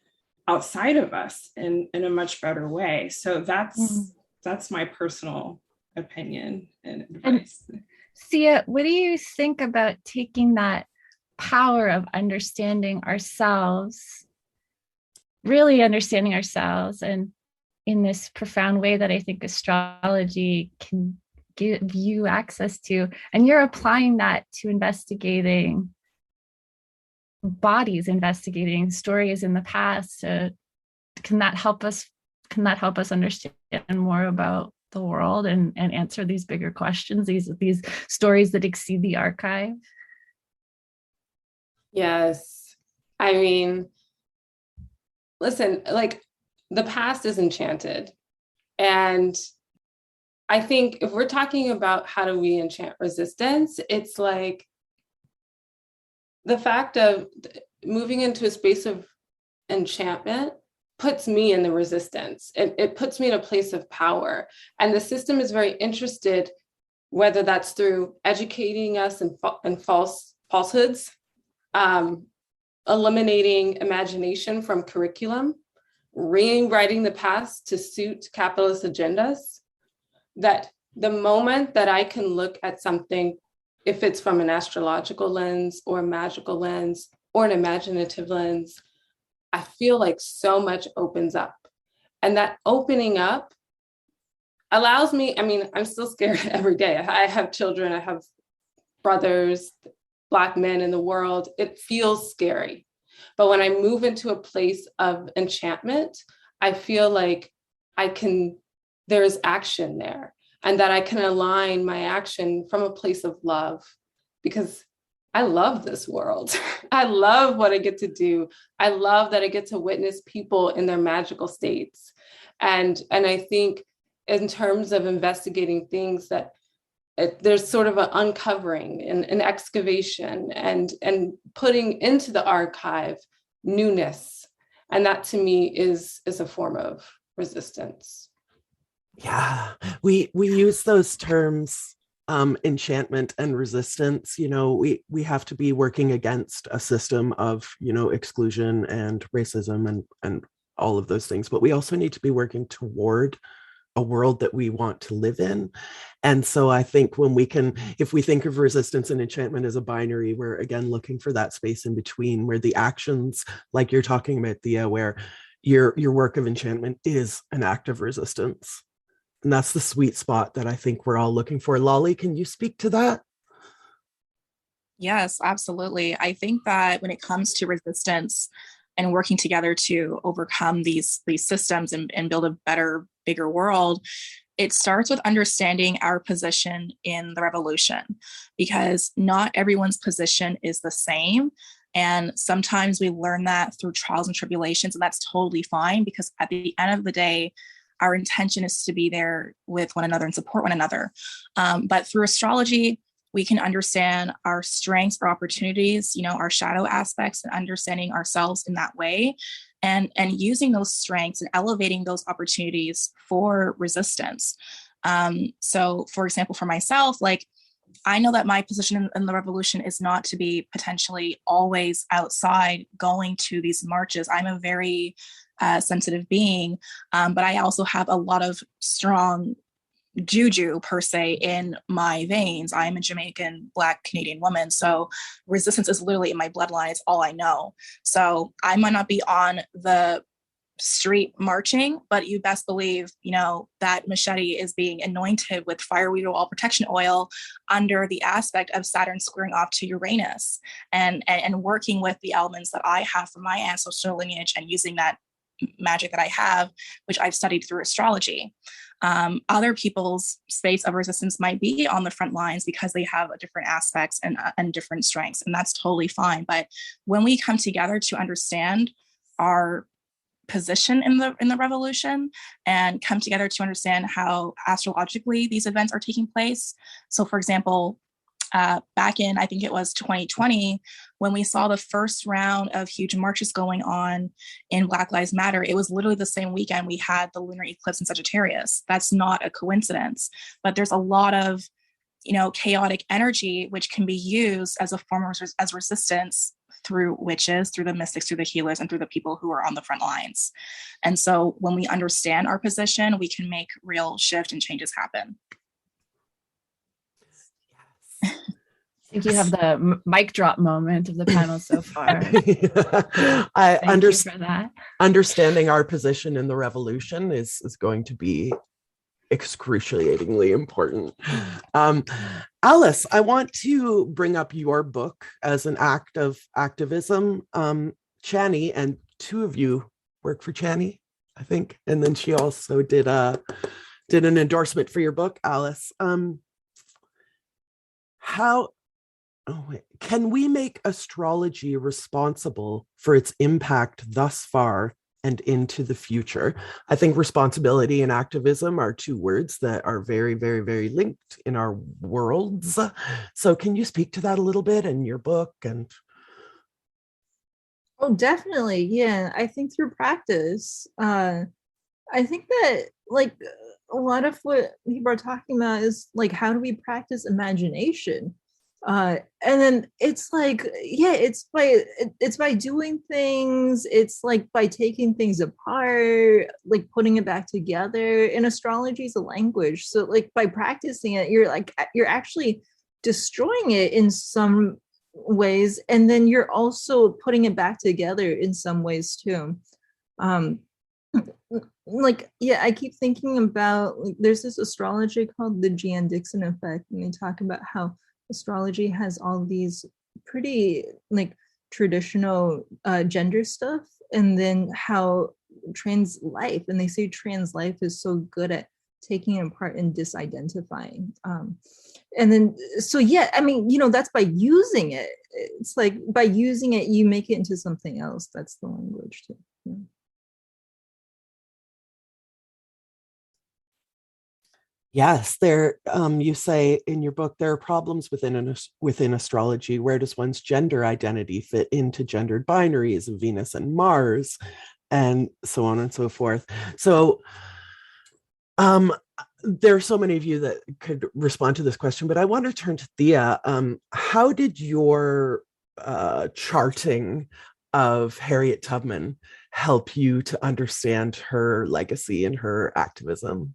outside of us in a much better way. So that's my personal opinion and advice. Sia, what do you think about taking that power of understanding ourselves, really understanding ourselves, and in this profound way that I think astrology can give you access to, and you're applying that to investigating bodies, investigating stories in the past? Can that help us understand more about the world and answer these bigger questions, these stories that exceed the archive? Yes. I mean, listen, like, the past is enchanted. And I think if we're talking about how do we enchant resistance, it's like the fact of moving into a space of enchantment puts me in the resistance. It puts me in a place of power. And the system is very interested, whether that's through educating us in falsehoods, eliminating imagination from curriculum, rewriting the past to suit capitalist agendas, that the moment that I can look at something, if it's from an astrological lens or a magical lens or an imaginative lens, I feel like so much opens up. And that opening up allows me, I'm still scared every day. I have children, I have brothers, Black men in the world. It feels scary. But when I move into a place of enchantment, I feel like there's action there, and that I can align my action from a place of love, because I love this world. I love what I get to do. I love that I get to witness people in their magical states. And I think in terms of investigating things that there's sort of an uncovering and an excavation and putting into the archive newness. And that to me is a form of resistance. Yeah, we use those terms, enchantment and resistance. We have to be working against a system of, exclusion and racism and all of those things, but we also need to be working toward a world that we want to live in. And so I think if we think of resistance and enchantment as a binary, we're again looking for that space in between where the actions, like you're talking about, Thea, where your work of enchantment is an act of resistance. And that's the sweet spot that I think we're all looking for. Lolly, can you speak to that? Yes, absolutely. I think that when it comes to resistance and working together to overcome these systems and build a better, bigger world, it starts with understanding our position in the revolution, because not everyone's position is the same. And sometimes we learn that through trials and tribulations, and that's totally fine, because at the end of the day, our intention is to be there with one another and support one another. But through astrology, we can understand our strengths, our opportunities, our shadow aspects, and understanding ourselves in that way, and using those strengths and elevating those opportunities for resistance. So, for example, for myself, I know that my position in the revolution is not to be potentially always outside going to these marches. I'm a very sensitive being, but I also have a lot of strong juju per se in my veins. I'm a Jamaican Black Canadian woman, so resistance is literally in my bloodline. It's all I know. So I might not be on the street marching, but you best believe, that machete is being anointed with fireweed or all protection oil under the aspect of Saturn squaring off to Uranus, and working with the elements that I have from my ancestral lineage and using that magic that I have, which I've studied through astrology. Other people's space of resistance might be on the front lines because they have different aspects and different strengths, and that's totally fine. But when we come together to understand our position in the revolution and come together to understand how astrologically these events are taking place. So, for example, back in, I think it was 2020, when we saw the first round of huge marches going on in Black Lives Matter, it was literally the same weekend we had the lunar eclipse in Sagittarius. That's not a coincidence, but there's a lot of, chaotic energy, which can be used as a form of as resistance through witches, through the mystics, through the healers, and through the people who are on the front lines. And so when we understand our position, we can make real shift and changes happen. I think you have the mic drop moment of the panel so far. Thank you for that. Understanding our position in the revolution is going to be excruciatingly important. Alice, I want to bring up your book as an act of activism. Chani, and two of you work for Chani, I think, and then she also did an endorsement for your book, Alice. Can we make astrology responsible for its impact thus far and into the future? I think responsibility and activism are two words that are very, very, very linked in our worlds. So can you speak to that a little bit in your book? And Oh, definitely. Yeah. I think through practice, I think that a lot of what people are talking about is how do we practice imagination? And then it's it's by doing things. It's by taking things apart, putting it back together. And astrology is a language, so by practicing it, you're actually destroying it in some ways, and then you're also putting it back together in some ways too. I keep thinking about there's this astrology called the Jan Dixon effect, and they talk about how astrology has all these pretty traditional gender stuff, and then how trans life, and they say trans life is so good at taking it apart and disidentifying. And then, so yeah, I mean, that's by using it. it's like by using it, you make it into something else. That's the language too. Yeah. Yes, you say in your book there are problems within astrology. Where does one's gender identity fit into gendered binaries of Venus and Mars, and so on and so forth? So, there are so many of you that could respond to this question, but I want to turn to Thea. How did your charting of Harriet Tubman help you to understand her legacy and her activism?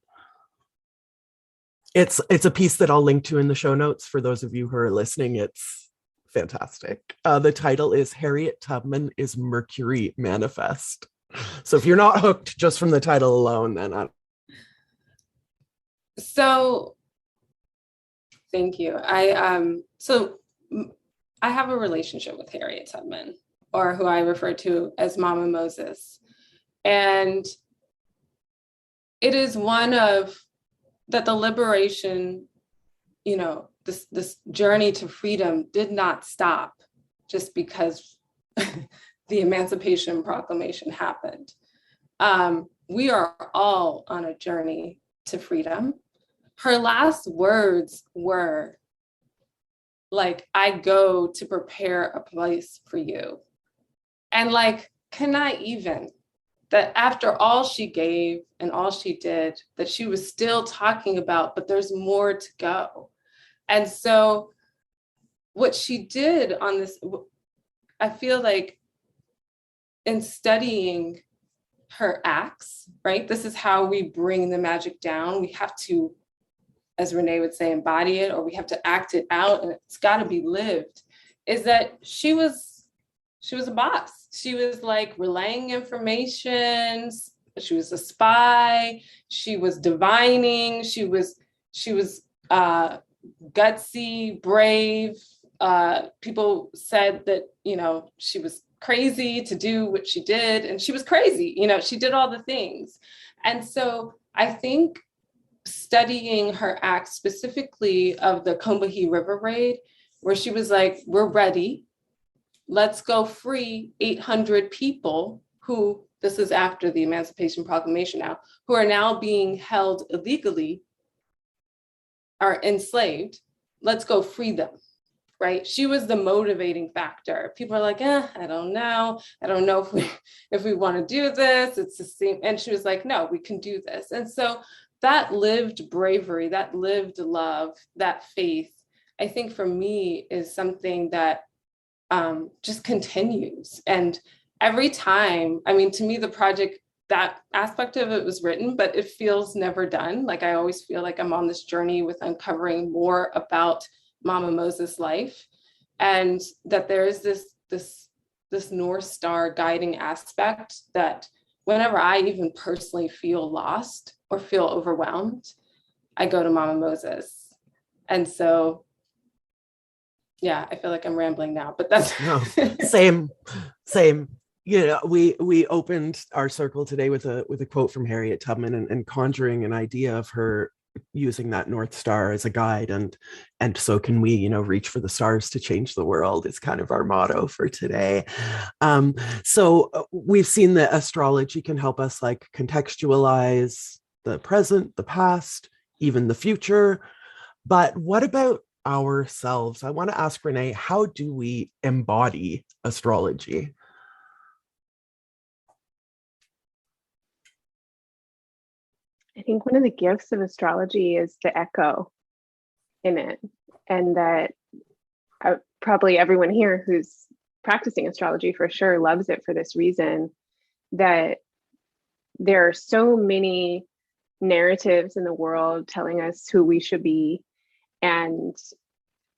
It's a piece that I'll link to in the show notes for those of you who are listening. It's fantastic. The title is Harriet Tubman is Mercury Manifest. So if you're not hooked just from the title alone, then So thank you. I have a relationship with Harriet Tubman, or who I refer to as Mama Moses. And it is one of that the liberation, this journey to freedom did not stop just because the Emancipation Proclamation happened. We are all on a journey to freedom. Her last words were like, I go to prepare a place for you. And like, can I even? That after all she gave and all she did, that she was still talking about, but there's more to go. And so what she did on this, I feel like in studying her acts, right? This is how we bring the magic down. We have to, as Renee would say, embody it, or we have to act it out, and it's got to be lived, is that she was a boss. She was like relaying information. She was a spy. She was divining. She was gutsy, brave. People said that, she was crazy to do what she did, and she was crazy. She did all the things. And so I think studying her act, specifically of the Combahee River raid, where she was like, we're ready. Let's go free 800 people who, this is after the Emancipation Proclamation now, who are now being held illegally, are enslaved. Let's go free them, right? She was the motivating factor. People are like, I don't know. I don't know if we want to do this. It's the same. And she was like, no, we can do this. And so that lived bravery, that lived love, that faith, I think for me is something that just continues. And every time, to me, the project, that aspect of it was written, but it feels never done. Like I always feel like I'm on this journey with uncovering more about Mama Moses' life, and that there is this North Star guiding aspect that whenever I even personally feel lost or feel overwhelmed, I go to Mama Moses. And so yeah, I feel like I'm rambling now, but that's no, same. We opened our circle today with a quote from Harriet Tubman and conjuring an idea of her using that North Star as a guide, and so can we, reach for the stars to change the world is kind of our motto for today. So we've seen that astrology can help us like contextualize the present, the past, even the future. But what about ourselves? I want to ask Renee, how do we embody astrology? I think one of the gifts of astrology is the echo in it, and that probably everyone here who's practicing astrology for sure loves it for this reason, that there are so many narratives in the world telling us who we should be. And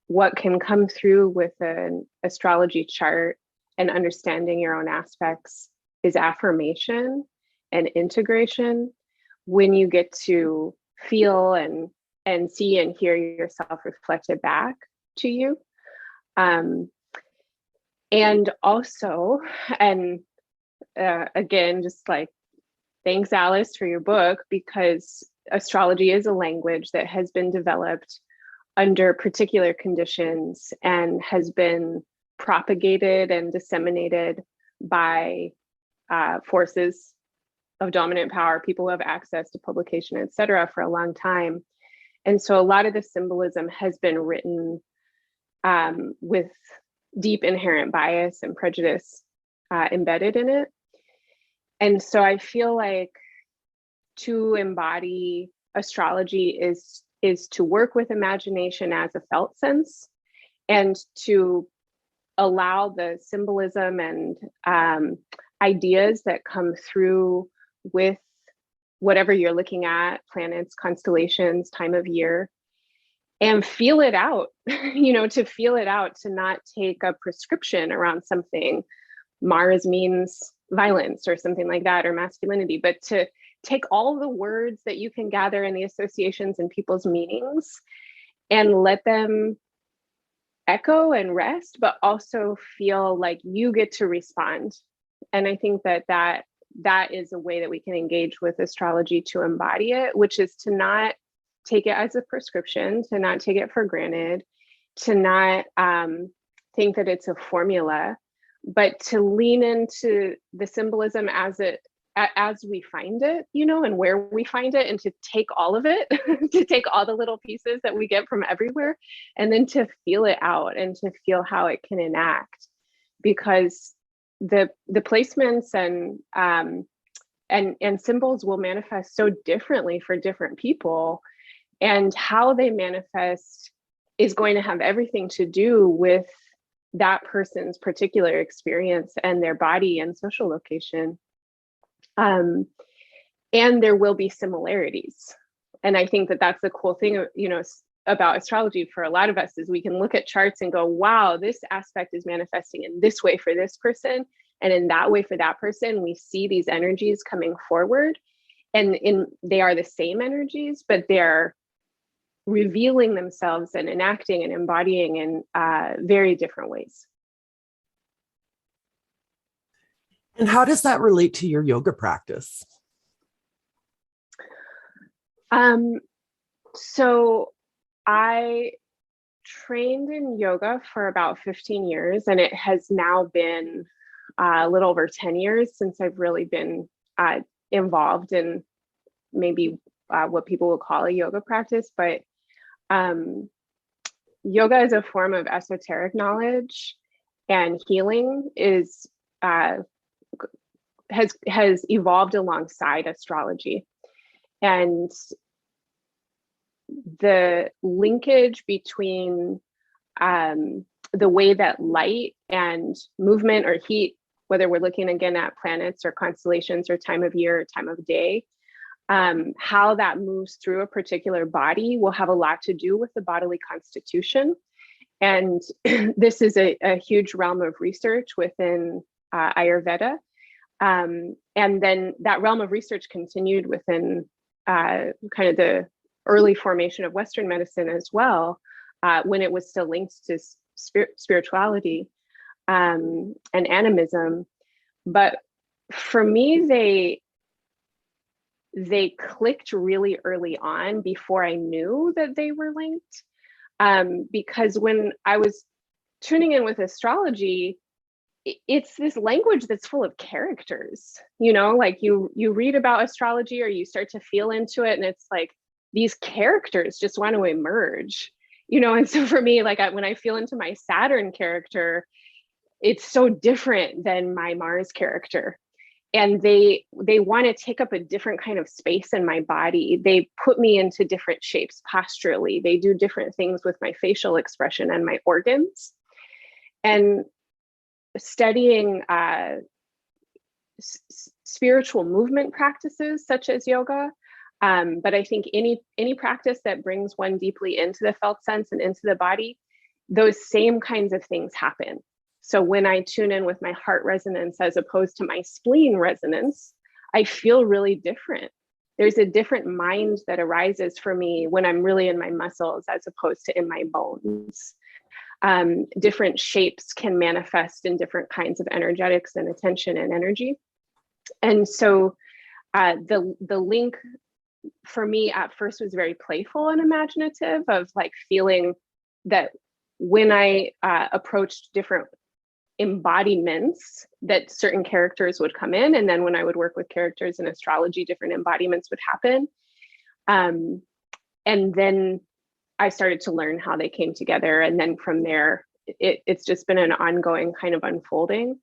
what can come through with an astrology chart and understanding your own aspects is affirmation and integration when you get to feel and see and hear yourself reflected back to you. And also, again, just like, thanks, Alice, for your book, because astrology is a language that has been developed under particular conditions and has been propagated and disseminated by forces of dominant power, people who have access to publication, et cetera, for a long time. And so a lot of the symbolism has been written with deep inherent bias and prejudice embedded in it. And so I feel like to embody astrology is to work with imagination as a felt sense, and to allow the symbolism and ideas that come through with whatever you're looking at, planets, constellations, time of year, and feel it out, to feel it out, to not take a prescription around something. Mars means violence or something like that, or masculinity, but to take all the words that you can gather in the associations and people's meanings and let them echo and rest, but also feel like you get to respond. And I think that is a way that we can engage with astrology to embody it, which is to not take it as a prescription, to not take it for granted, to not think that it's a formula, but to lean into the symbolism as we find it, and where we find it, and to take all of it, to take all the little pieces that we get from everywhere, and then to feel it out and to feel how it can enact. Because the placements and symbols will manifest so differently for different people, and how they manifest is going to have everything to do with that person's particular experience and their body and social location. And there will be similarities. And I think that that's the cool thing, about astrology for a lot of us, is we can look at charts and go, wow, this aspect is manifesting in this way for this person, and in that way for that person. We see these energies coming forward, and they are the same energies, but they're revealing themselves and enacting and embodying in very different ways. And how does that relate to your yoga practice? So I trained in yoga for about 15 years, and it has now been a little over 10 years since I've really been involved in maybe what people would call a yoga practice. But yoga is a form of esoteric knowledge, and healing has evolved alongside astrology. And the linkage between the way that light and movement or heat, whether we're looking again at planets or constellations or time of year or time of day, how that moves through a particular body will have a lot to do with the bodily constitution. And this is a huge realm of research within Ayurveda. And then that realm of research continued within kind of the early formation of Western medicine as well, when it was still linked to spirituality and animism. But for me, they clicked really early on before I knew that they were linked. Because when I was tuning in with astrology, it's this language that's full of characters, like you read about astrology or you start to feel into it, and it's like these characters just want to emerge, and so for me, like when I feel into my Saturn character, it's so different than my Mars character. And they want to take up a different kind of space in my body. They put me into different shapes posturally. They do different things with my facial expression and my organs. And studying spiritual movement practices such as yoga, but I think any practice that brings one deeply into the felt sense and into the body, those same kinds of things happen. So when I tune in with my heart resonance as opposed to my spleen resonance, I feel really different. There's a different mind that arises for me when I'm really in my muscles as opposed to in my bones. Different shapes can manifest in different kinds of energetics and attention and energy. And so the link for me at first was very playful and imaginative, of like feeling that when I approached different embodiments that certain characters would come in. And then when I would work with characters in astrology, different embodiments would happen. And then I started to learn how they came together. And then from there, it's just been an ongoing kind of unfolding.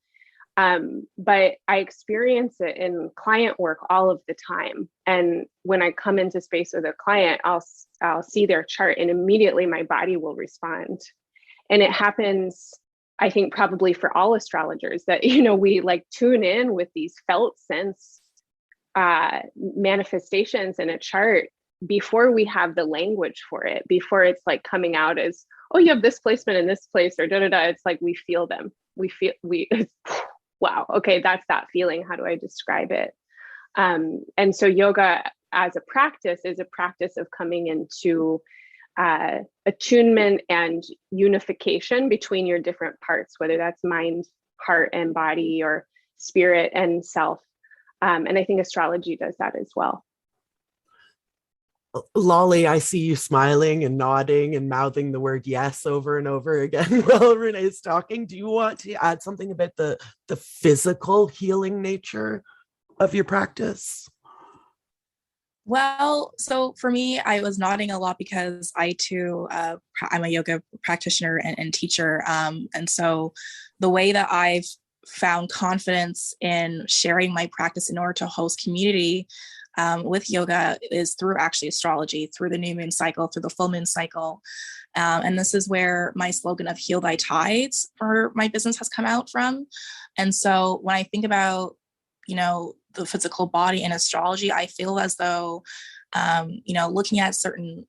But I experience it in client work all of the time. And when I come into space with a client, I'll see their chart and immediately my body will respond. And it happens, I think, probably for all astrologers that, we like tune in with these felt sense manifestations in a chart before we have the language for it, before it's like coming out as, oh, you have this placement in this place or da-da-da. It's like we feel them. Wow, okay, that's that feeling. How do I describe it? And so yoga as a practice is a practice of coming into attunement and unification between your different parts, whether that's mind, heart, and body, or spirit and self. And I think astrology does that as well. Lolly, I see you smiling and nodding and mouthing the word yes over and over again while Renee is talking. Do you want to add something about the physical healing nature of your practice? Well, so for me, I was nodding a lot because I too, I'm a yoga practitioner and teacher. And so the way that I've found confidence in sharing my practice in order to host community with yoga is through actually astrology, through the new moon cycle, through the full moon cycle. And this is where my slogan of heal thy tides for my business has come out from. And so when I think about, the physical body in astrology, I feel as though, looking at certain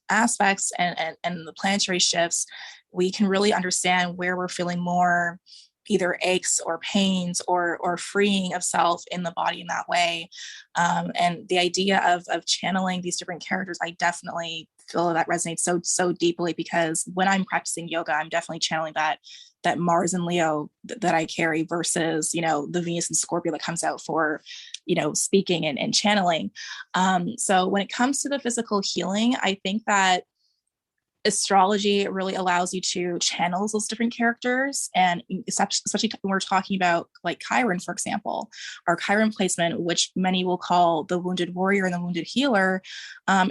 aspects and the planetary shifts, we can really understand where we're feeling more either aches or pains or freeing of self in the body in that way. And the idea of channeling these different characters, I definitely feel that resonates so deeply, because when I'm practicing yoga, I'm definitely channeling that Mars and Leo that I carry versus, the Venus and Scorpio that comes out for, speaking and channeling. So when it comes to the physical healing, I think that astrology really allows you to channel those different characters, and especially when we're talking about like Chiron, for example, or Chiron placement, which many will call the wounded warrior and the wounded healer,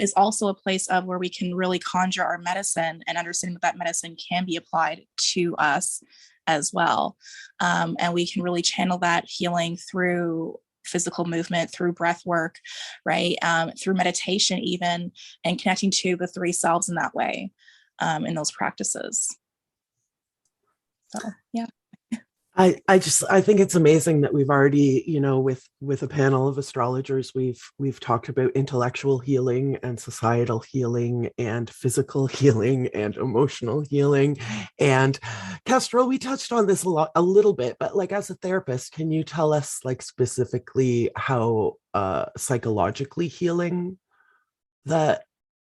is also a place of where we can really conjure our medicine and understand that medicine can be applied to us as well. And we can really channel that healing through physical movement, through breath work, right? Through meditation even, and connecting to the three selves in that way, in those practices. So, yeah. I think it's amazing that we've already, with a panel of astrologers, we've talked about intellectual healing and societal healing and physical healing and emotional healing. And Kestrel, we touched on this a little bit, but like as a therapist, can you tell us like specifically how psychologically healing that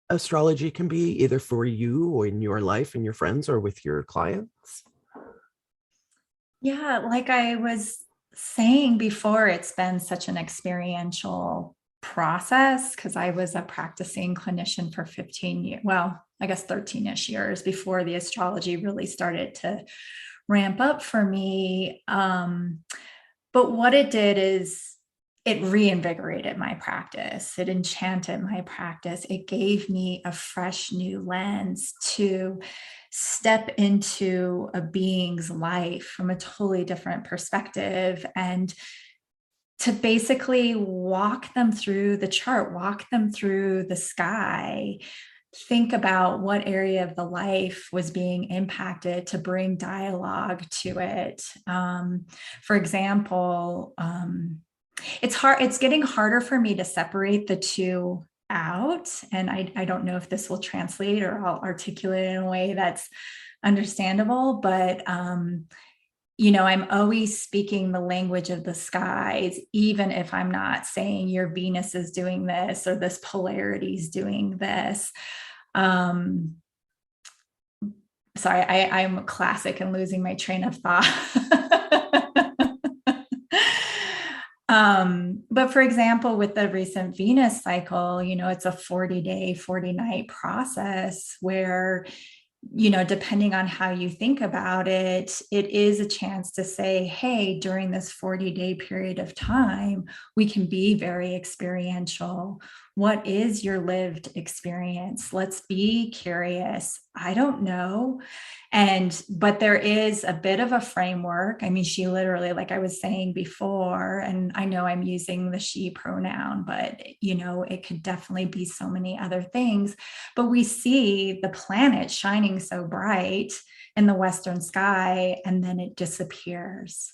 astrology can be, either for you or in your life and your friends or with your clients? Yeah, like I was saying before, it's been such an experiential process because I was a practicing clinician for 15 years, well, I guess 13-ish years before the astrology really started to ramp up for me. But what it did is it reinvigorated my practice. It enchanted my practice. It gave me a fresh new lens to step into a being's life from a totally different perspective and to basically walk them through the chart, walk them through the sky, think about what area of the life was being impacted to bring dialogue to it. For example, it's getting harder for me to separate the two out. And I don't know if this will translate or I'll articulate it in a way that's understandable, but, I'm always speaking the language of the skies, even if I'm not saying your Venus is doing this or this polarity is doing this. Sorry, I'm classic and losing my train of thought. But for example, with the recent Venus cycle, it's a 40-day, 40-night process where, depending on how you think about it, it is a chance to say, hey, during this 40-day period of time, we can be very experiential. What is your lived experience? Let's be curious. I don't know. But there is a bit of a framework. I mean, she literally, like I was saying before, and I know I'm using the she pronoun, but, it could definitely be so many other things. But we see the planet shining so bright in the western sky, and then it disappears.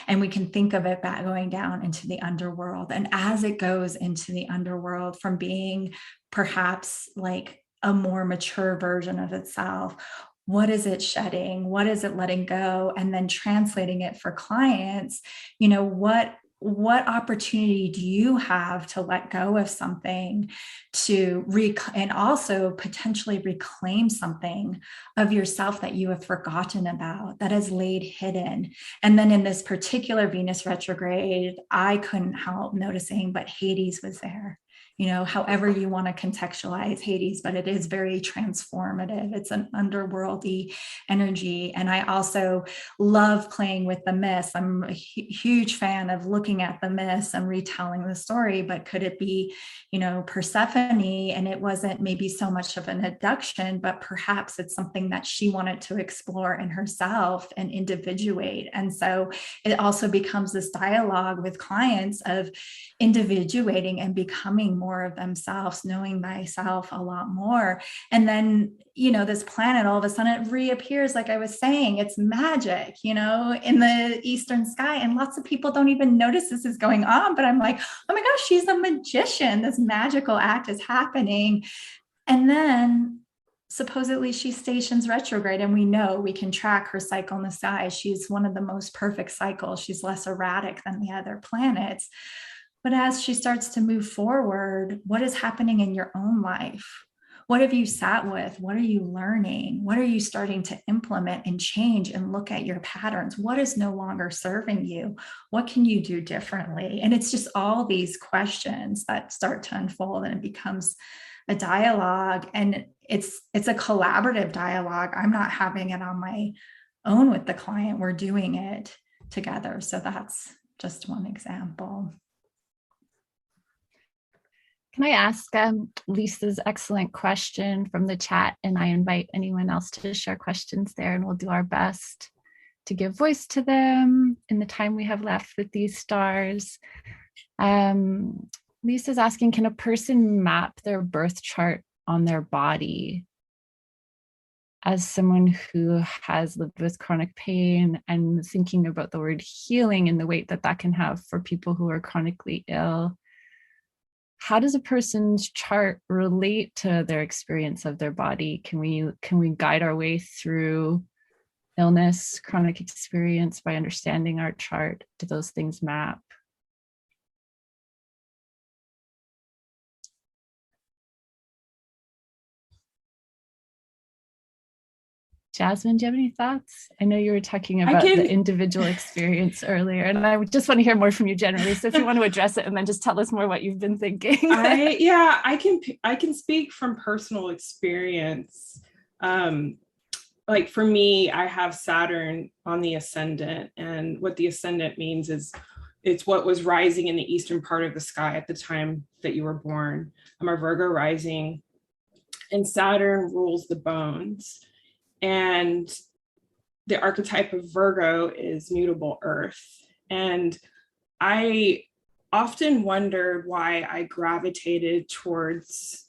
And we can think of it back going down into the underworld. And as it goes into the underworld, from being perhaps like a more mature version of itself, what is it shedding? What is it letting go? And then translating it for clients, what opportunity do you have to let go of something and also potentially reclaim something of yourself that you have forgotten about, that is laid hidden? And then in this particular Venus retrograde, I couldn't help noticing, but Hades was there. However you want to contextualize Hades, but it is very transformative. It's an underworldy energy. And I also love playing with the myths. I'm a huge fan of looking at the myths and retelling the story, but could it be, Persephone? And it wasn't maybe so much of an abduction, but perhaps it's something that she wanted to explore in herself and individuate. And so it also becomes this dialogue with clients of individuating and becoming more of themselves, knowing thyself a lot more. And then, this planet, all of a sudden it reappears, like I was saying, it's magic, in the eastern sky. And lots of people don't even notice this is going on, but I'm like, oh my gosh, she's a magician. This magical act is happening. And then supposedly she stations retrograde, and we can track her cycle in the sky. She's one of the most perfect cycles. She's less erratic than the other planets. But as she starts to move forward, what is happening in your own life? What have you sat with? What are you learning? What are you starting to implement and change and look at your patterns? What is no longer serving you? What can you do differently? And it's just all these questions that start to unfold, and it becomes a dialogue, and it's a collaborative dialogue. I'm not having it on my own with the client. We're doing it together. So that's just one example. Can I ask Lisa's excellent question from the chat, and I invite anyone else to share questions there, and we'll do our best to give voice to them in the time we have left with these stars. Lisa's asking, can a person map their birth chart on their body? As someone who has lived with chronic pain and thinking about the word healing and the weight that can have for people who are chronically ill, how does a person's chart relate to their experience of their body? Can we guide our way through illness, chronic experience by understanding our chart? Do those things map? Jasmine, do you have any thoughts? I know you were talking about the individual experience earlier, and I just want to hear more from you generally. So if you want to address it and then just tell us more what you've been thinking. I can speak from personal experience. Like for me, I have Saturn on the ascendant, and what the ascendant means is it's what was rising in the eastern part of the sky at the time that you were born. I'm a Virgo rising, and Saturn rules the bones. And the archetype of Virgo is mutable earth. And I often wondered why I gravitated towards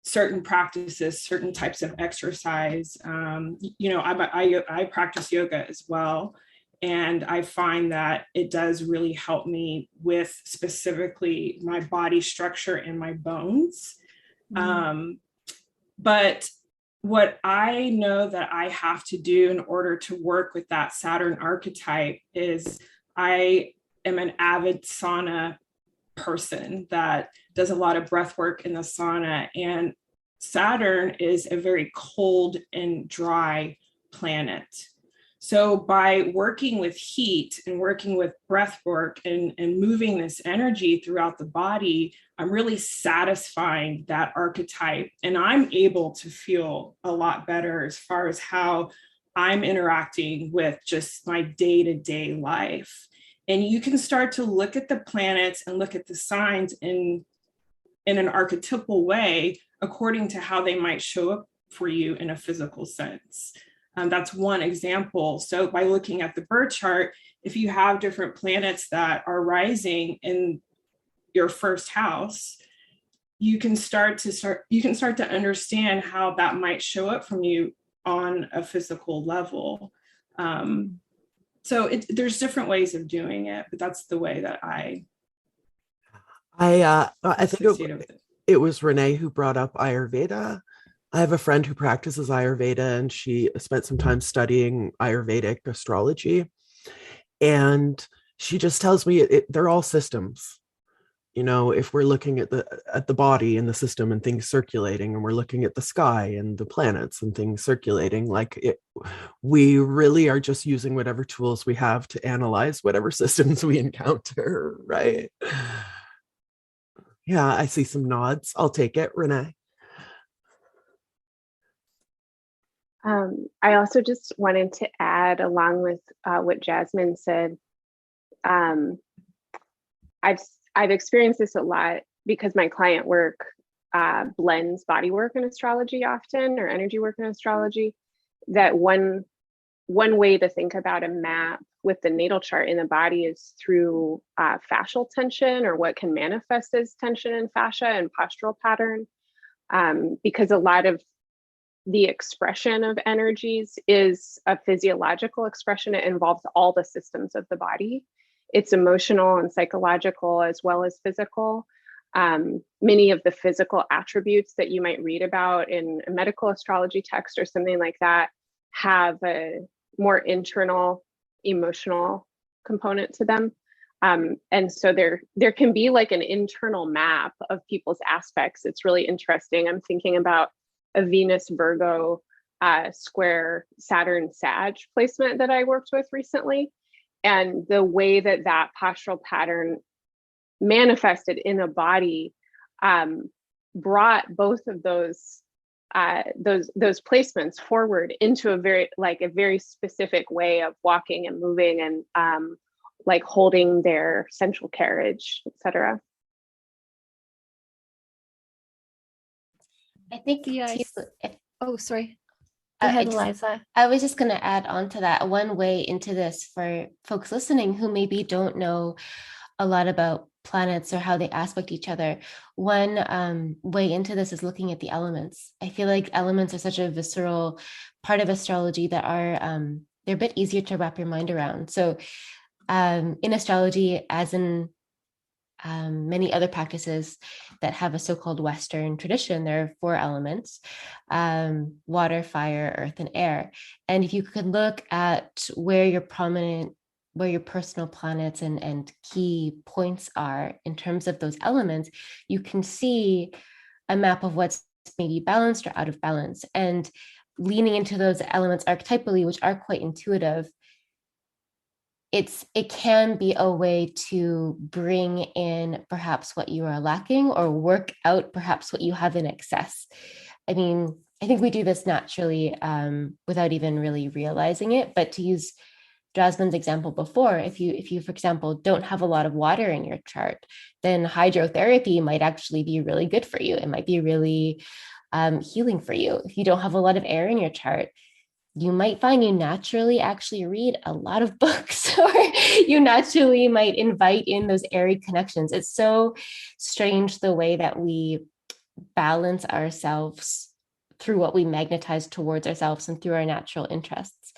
certain practices, certain types of exercise. I practice yoga as well. And I find that it does really help me with specifically my body structure and my bones. But what I know that I have to do in order to work with that Saturn archetype is I am an avid sauna person that does a lot of breath work in the sauna. And Saturn is a very cold and dry planet. So by working with heat and working with breath work and moving this energy throughout the body, I'm really satisfying that archetype. And I'm able to feel a lot better as far as how I'm interacting with just my day-to-day life. And you can start to look at the planets and look at the signs in an archetypal way according to how they might show up for you in a physical sense. That's one example. So by looking at the birth chart, if you have different planets that are rising in your first house, you can start to understand how that might show up from you on a physical level. So there's different ways of doing it, but that's the way that I think it was Renee who brought up Ayurveda. I have a friend who practices Ayurveda, and she spent some time studying Ayurvedic astrology. And she just tells me they're all systems. You know, if we're looking at the body and the system and things circulating, and we're looking at the sky and the planets and things circulating, we really are just using whatever tools we have to analyze whatever systems we encounter, right? Yeah, I see some nods. I'll take it, Renee. I also just wanted to add, along with what Jasmine said, I've experienced this a lot because my client work blends body work and astrology often, or energy work and astrology. That one way to think about a map with the natal chart in the body is through fascial tension, or what can manifest as tension in fascia and postural pattern, because a lot of the expression of energies is a physiological expression. It involves all the systems of the body. It's emotional and psychological as well as physical. Many of the physical attributes that you might read about in a medical astrology text or something like that have a more internal emotional component to them. And so there can be like an internal map of people's aspects. It's really interesting. I'm thinking about a Venus Virgo square Saturn Sag placement that I worked with recently. And the way that postural pattern manifested in a body brought both of those placements forward into a very specific way of walking and moving and like holding their central carriage, etc. I think oh, sorry. Go ahead, Eliza. I was just going to add on to that one way into this for folks listening who maybe don't know a lot about planets or how they aspect each other. One way into this is looking at the elements. I feel like elements are such a visceral part of astrology that they're a bit easier to wrap your mind around. So in astrology, as in many other practices that have a so-called Western tradition, there are 4 elements: water, fire, earth, and air. And if you could look at where your personal planets and key points are in terms of those elements, you can see a map of what's maybe balanced or out of balance. And leaning into those elements archetypally, which are quite intuitive, it can be a way to bring in perhaps what you are lacking, or work out perhaps what you have in excess. I mean, I think we do this naturally without even really realizing it. But to use Jasmine's example before, if you, for example, don't have a lot of water in your chart, then hydrotherapy might actually be really good for you. It might be really healing for you. If you don't have a lot of air in your chart, you might find you naturally actually read a lot of books, or you naturally might invite in those airy connections. It's so strange the way that we balance ourselves through what we magnetize towards ourselves and through our natural interests.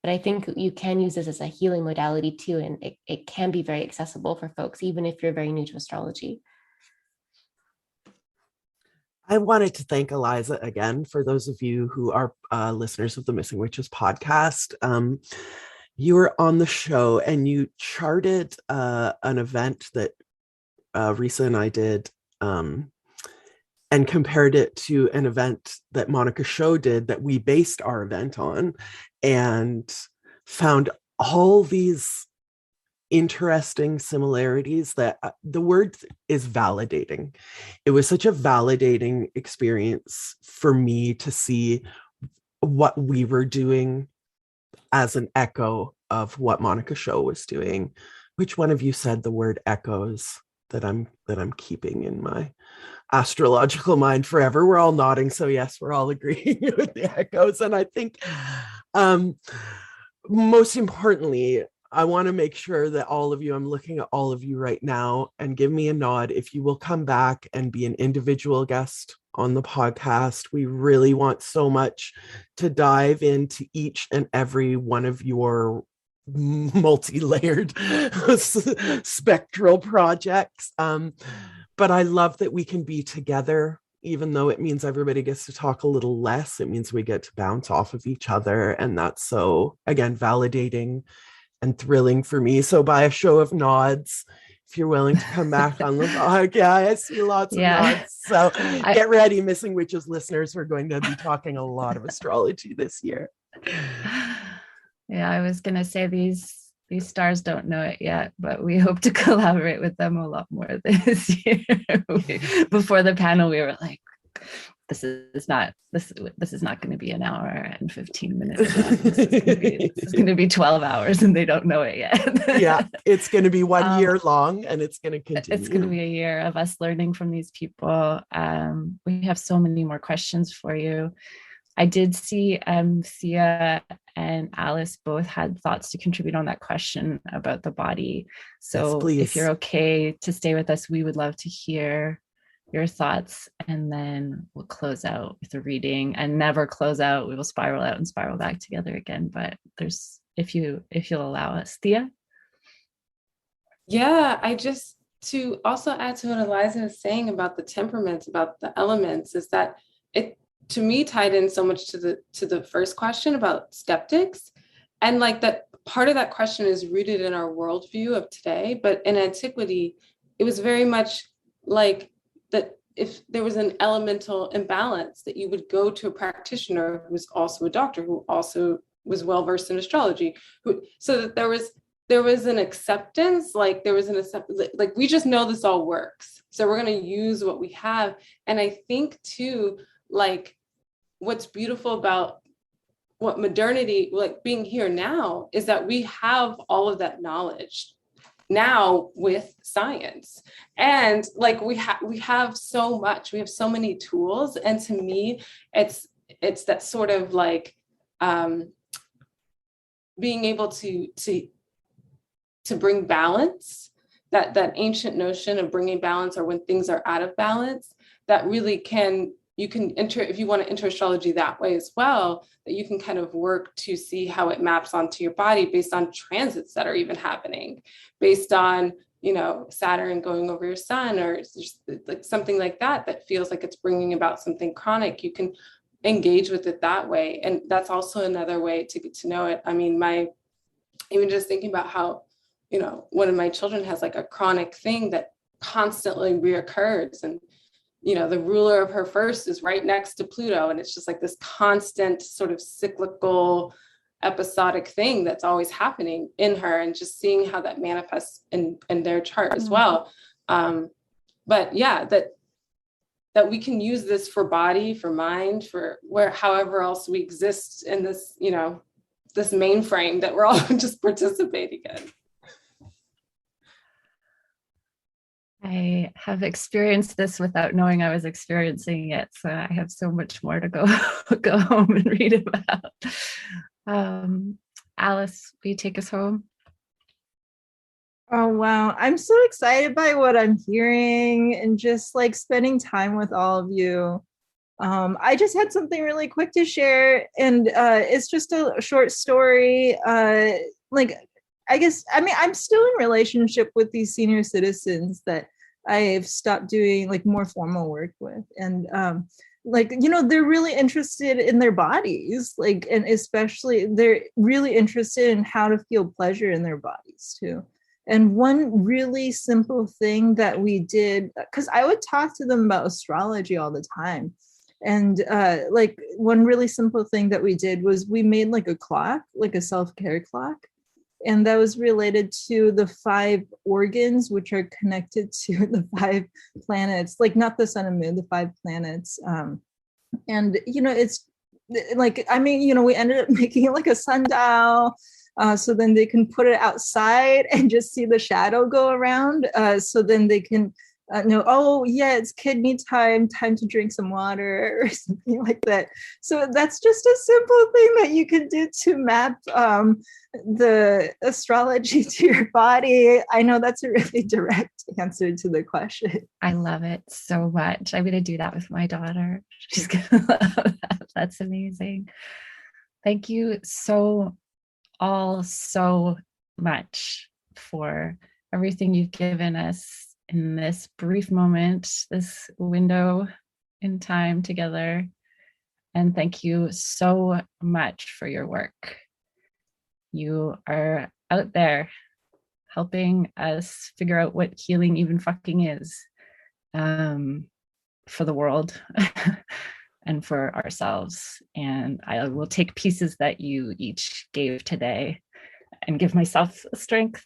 But I think you can use this as a healing modality too, and it can be very accessible for folks, even if you're very new to astrology. I wanted to thank Eliza again. For those of you who are listeners of the Missing Witches podcast, you were on the show and you charted an event that Risa and I did, and compared it to an event that Monica Show did that we based our event on. And found all these interesting similarities that the word is validating. It was such a validating experience for me to see what we were doing as an echo of what Monica Scho was doing. Which one of you said the word echoes that I'm keeping in my astrological mind forever? We're all nodding, so yes, we're all agreeing with the echoes. And I think most importantly, I want to make sure that all of you, I'm looking at all of you right now, and give me a nod if you will come back and be an individual guest on the podcast. We really want so much to dive into each and every one of your multi-layered spectral projects. But I love that we can be together, even though it means everybody gets to talk a little less. It means we get to bounce off of each other. And that's so, again, validating and thrilling for me. So by a show of nods, if you're willing to come back on the podcast, yeah, I see lots of nods. So get ready, Missing Witches listeners. We're going to be talking a lot of astrology this year. Yeah, I was going to say these stars don't know it yet, but we hope to collaborate with them a lot more this year. Before the panel, we were like, this is not going to be an hour and 15 minutes. This is going to be 12 hours, and they don't know it yet. Yeah, it's going to be 1 year long, and it's going to continue. It's going to be a year of us learning from these people. We have so many more questions for you. I did see Thea and Alice both had thoughts to contribute on that question about the body. So yes, if you're okay to stay with us, we would love to hear your thoughts, and then we'll close out with a reading, and never close out. We will spiral out and spiral back together again. But there's, if you'll allow us, Thea. Yeah, to also add to what Eliza is saying about the temperaments, about the elements, is that it, to me, tied in so much to the first question about skeptics, and like that part of that question is rooted in our worldview of today. But in antiquity, it was very much like that if there was an elemental imbalance, that you would go to a practitioner who was also a doctor, who also was well versed in astrology, so that there was an acceptance, like we just know this all works, so we're going to use what we have. And I think too, like, what's beautiful about what modernity, like being here now, is that we have all of that knowledge now with science, and like we have so much, we have so many tools. And to me, it's that sort of like being able to bring balance, that ancient notion of bringing balance, or when things are out of balance, that really you can enter, if you want to enter astrology that way as well, that you can kind of work to see how it maps onto your body based on transits that are even happening, based on, Saturn going over your sun, or just like something like that feels like it's bringing about something chronic. You can engage with it that way. And that's also another way to get to know it. I mean, even just thinking about how, one of my children has like a chronic thing that constantly reoccurs, and the ruler of her first is right next to Pluto. And it's just like this constant sort of cyclical, episodic thing that's always happening in her, and just seeing how that manifests in their chart as well. But yeah, that we can use this for body, for mind, for however else we exist in this, this mainframe that we're all just participating in. I have experienced this without knowing I was experiencing it, so I have so much more to go home and read about. Alice, will you take us home? Oh, wow. I'm so excited by what I'm hearing, and just like spending time with all of you. I just had something really quick to share, and it's just a short story. I'm still in relationship with these senior citizens that I've stopped doing like more formal work with. And they're really interested in their bodies, and especially they're really interested in how to feel pleasure in their bodies too. And one really simple thing that we did, because I would talk to them about astrology all the time, And like one really simple thing that we did was we made like a clock, like a self-care clock. And that was related to the 5 organs, which are connected to the 5 planets, like not the sun and moon, the 5 planets. And, you know, it's like, I mean, you know, we ended up making it like a sundial. So then they can put it outside and just see the shadow go around. So then they can know, oh yeah, it's kidney time to drink some water or something like that. So that's just a simple thing that you can do to map the astrology to your body. I know that's a really direct answer to the question. I love it so much. I'm going to do that with my daughter. She's going to love that. That's amazing. Thank you so much for everything you've given us in this brief moment, this window in time together. And thank you so much for your work. You are out there helping us figure out what healing even fucking is, for the world and for ourselves. And I will take pieces that you each gave today and give myself strength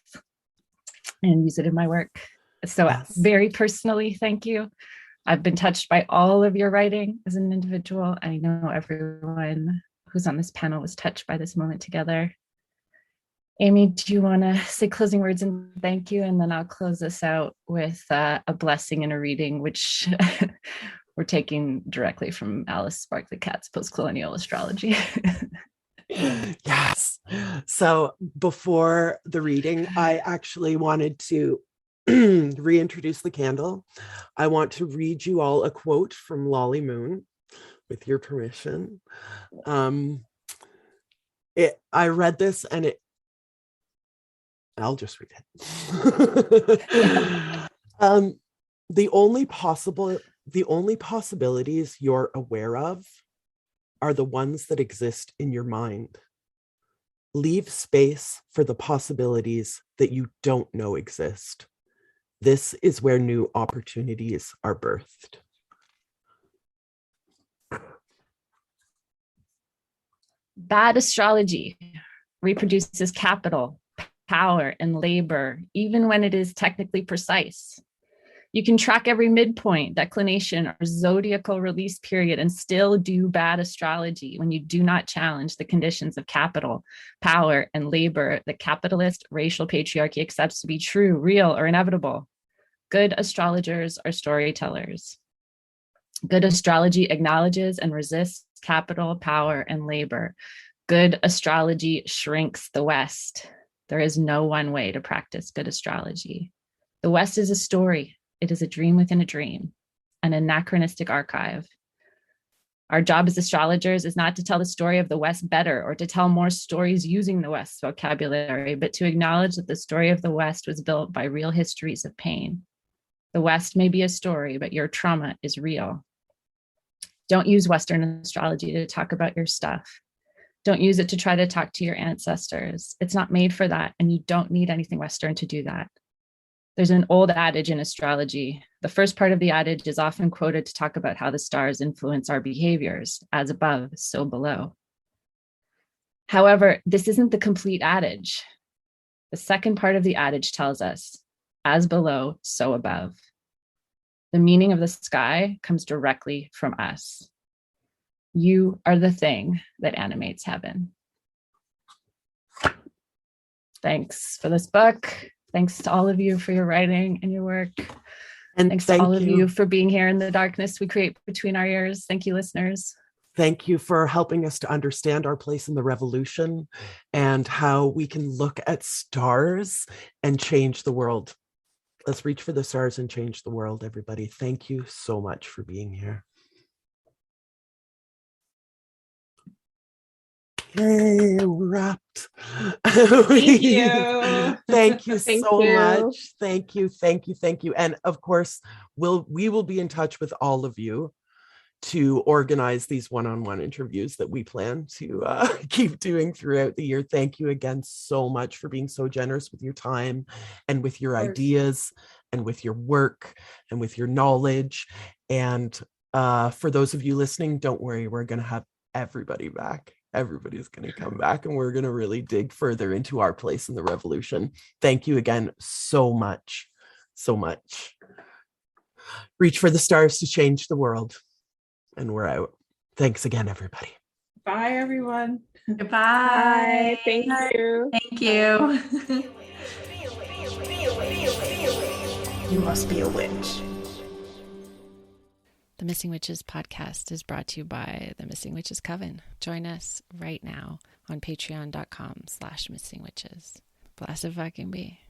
and use it in my work. So yes. Very personally, thank you. I've been touched by all of your writing as an individual. I know everyone who's on this panel was touched by this moment together. Amy, do you want to say closing words and thank you? And then I'll close this out with a blessing and a reading, which we're taking directly from Alice Sparkley Catt's Postcolonial Astrology. Yes. So before the reading, I actually wanted to reintroduce the candle. I want to read you all a quote from Lolly Moon, with your permission. I read this and I'll just read it. The only possibilities you're aware of are the ones that exist in your mind. Leave space for the possibilities that you don't know exist. This is where new opportunities are birthed. Bad astrology reproduces capital, power, and labor, even when it is technically precise. You can track every midpoint, declination, or zodiacal release period and still do bad astrology when you do not challenge the conditions of capital, power, and labor that capitalist racial patriarchy accepts to be true, real, or inevitable. Good astrologers are storytellers. Good astrology acknowledges and resists capital, power, and labor. Good astrology shrinks the West. There is no one way to practice good astrology. The West is a story. It is a dream within a dream, an anachronistic archive. Our job as astrologers is not to tell the story of the West better or to tell more stories using the West's vocabulary, but to acknowledge that the story of the West was built by real histories of pain. The West may be a story, but your trauma is real. Don't use Western astrology to talk about your stuff. Don't use it to try to talk to your ancestors. It's not made for that, and you don't need anything Western to do that. There's an old adage in astrology. The first part of the adage is often quoted to talk about how the stars influence our behaviors, as above, so below. However, this isn't the complete adage. The second part of the adage tells us, as below, so above. The meaning of the sky comes directly from us. You are the thing that animates heaven. Thanks for this book. Thanks to all of you for your writing and your work. And thanks to all of you for being here in the darkness we create between our ears. Thank you, listeners. Thank you for helping us to understand our place in the revolution and how we can look at stars and change the world. Let's reach for the stars and change the world, everybody. Thank you so much for being here. Yay, we're wrapped. Thank you. Thank you so much. Thank you. And of course, we will be in touch with all of you to organize these one-on-one interviews that we plan to keep doing throughout the year. Thank you again so much for being so generous with your time and with your ideas and with your work and with your knowledge. And For those of you listening, don't worry, we're going to have everybody back. Everybody's going to come back, and we're going to really dig further into our place in the revolution. Thank you again so much. So much. Reach for the stars to change the world. And we're out. Thanks again, everybody. Bye, everyone. Goodbye. Bye. Thank you. Thank you. You must be a witch. The Missing Witches podcast is brought to you by the Missing Witches Coven. Join us right now on patreon.com/missingwitches. Blessed fucking be.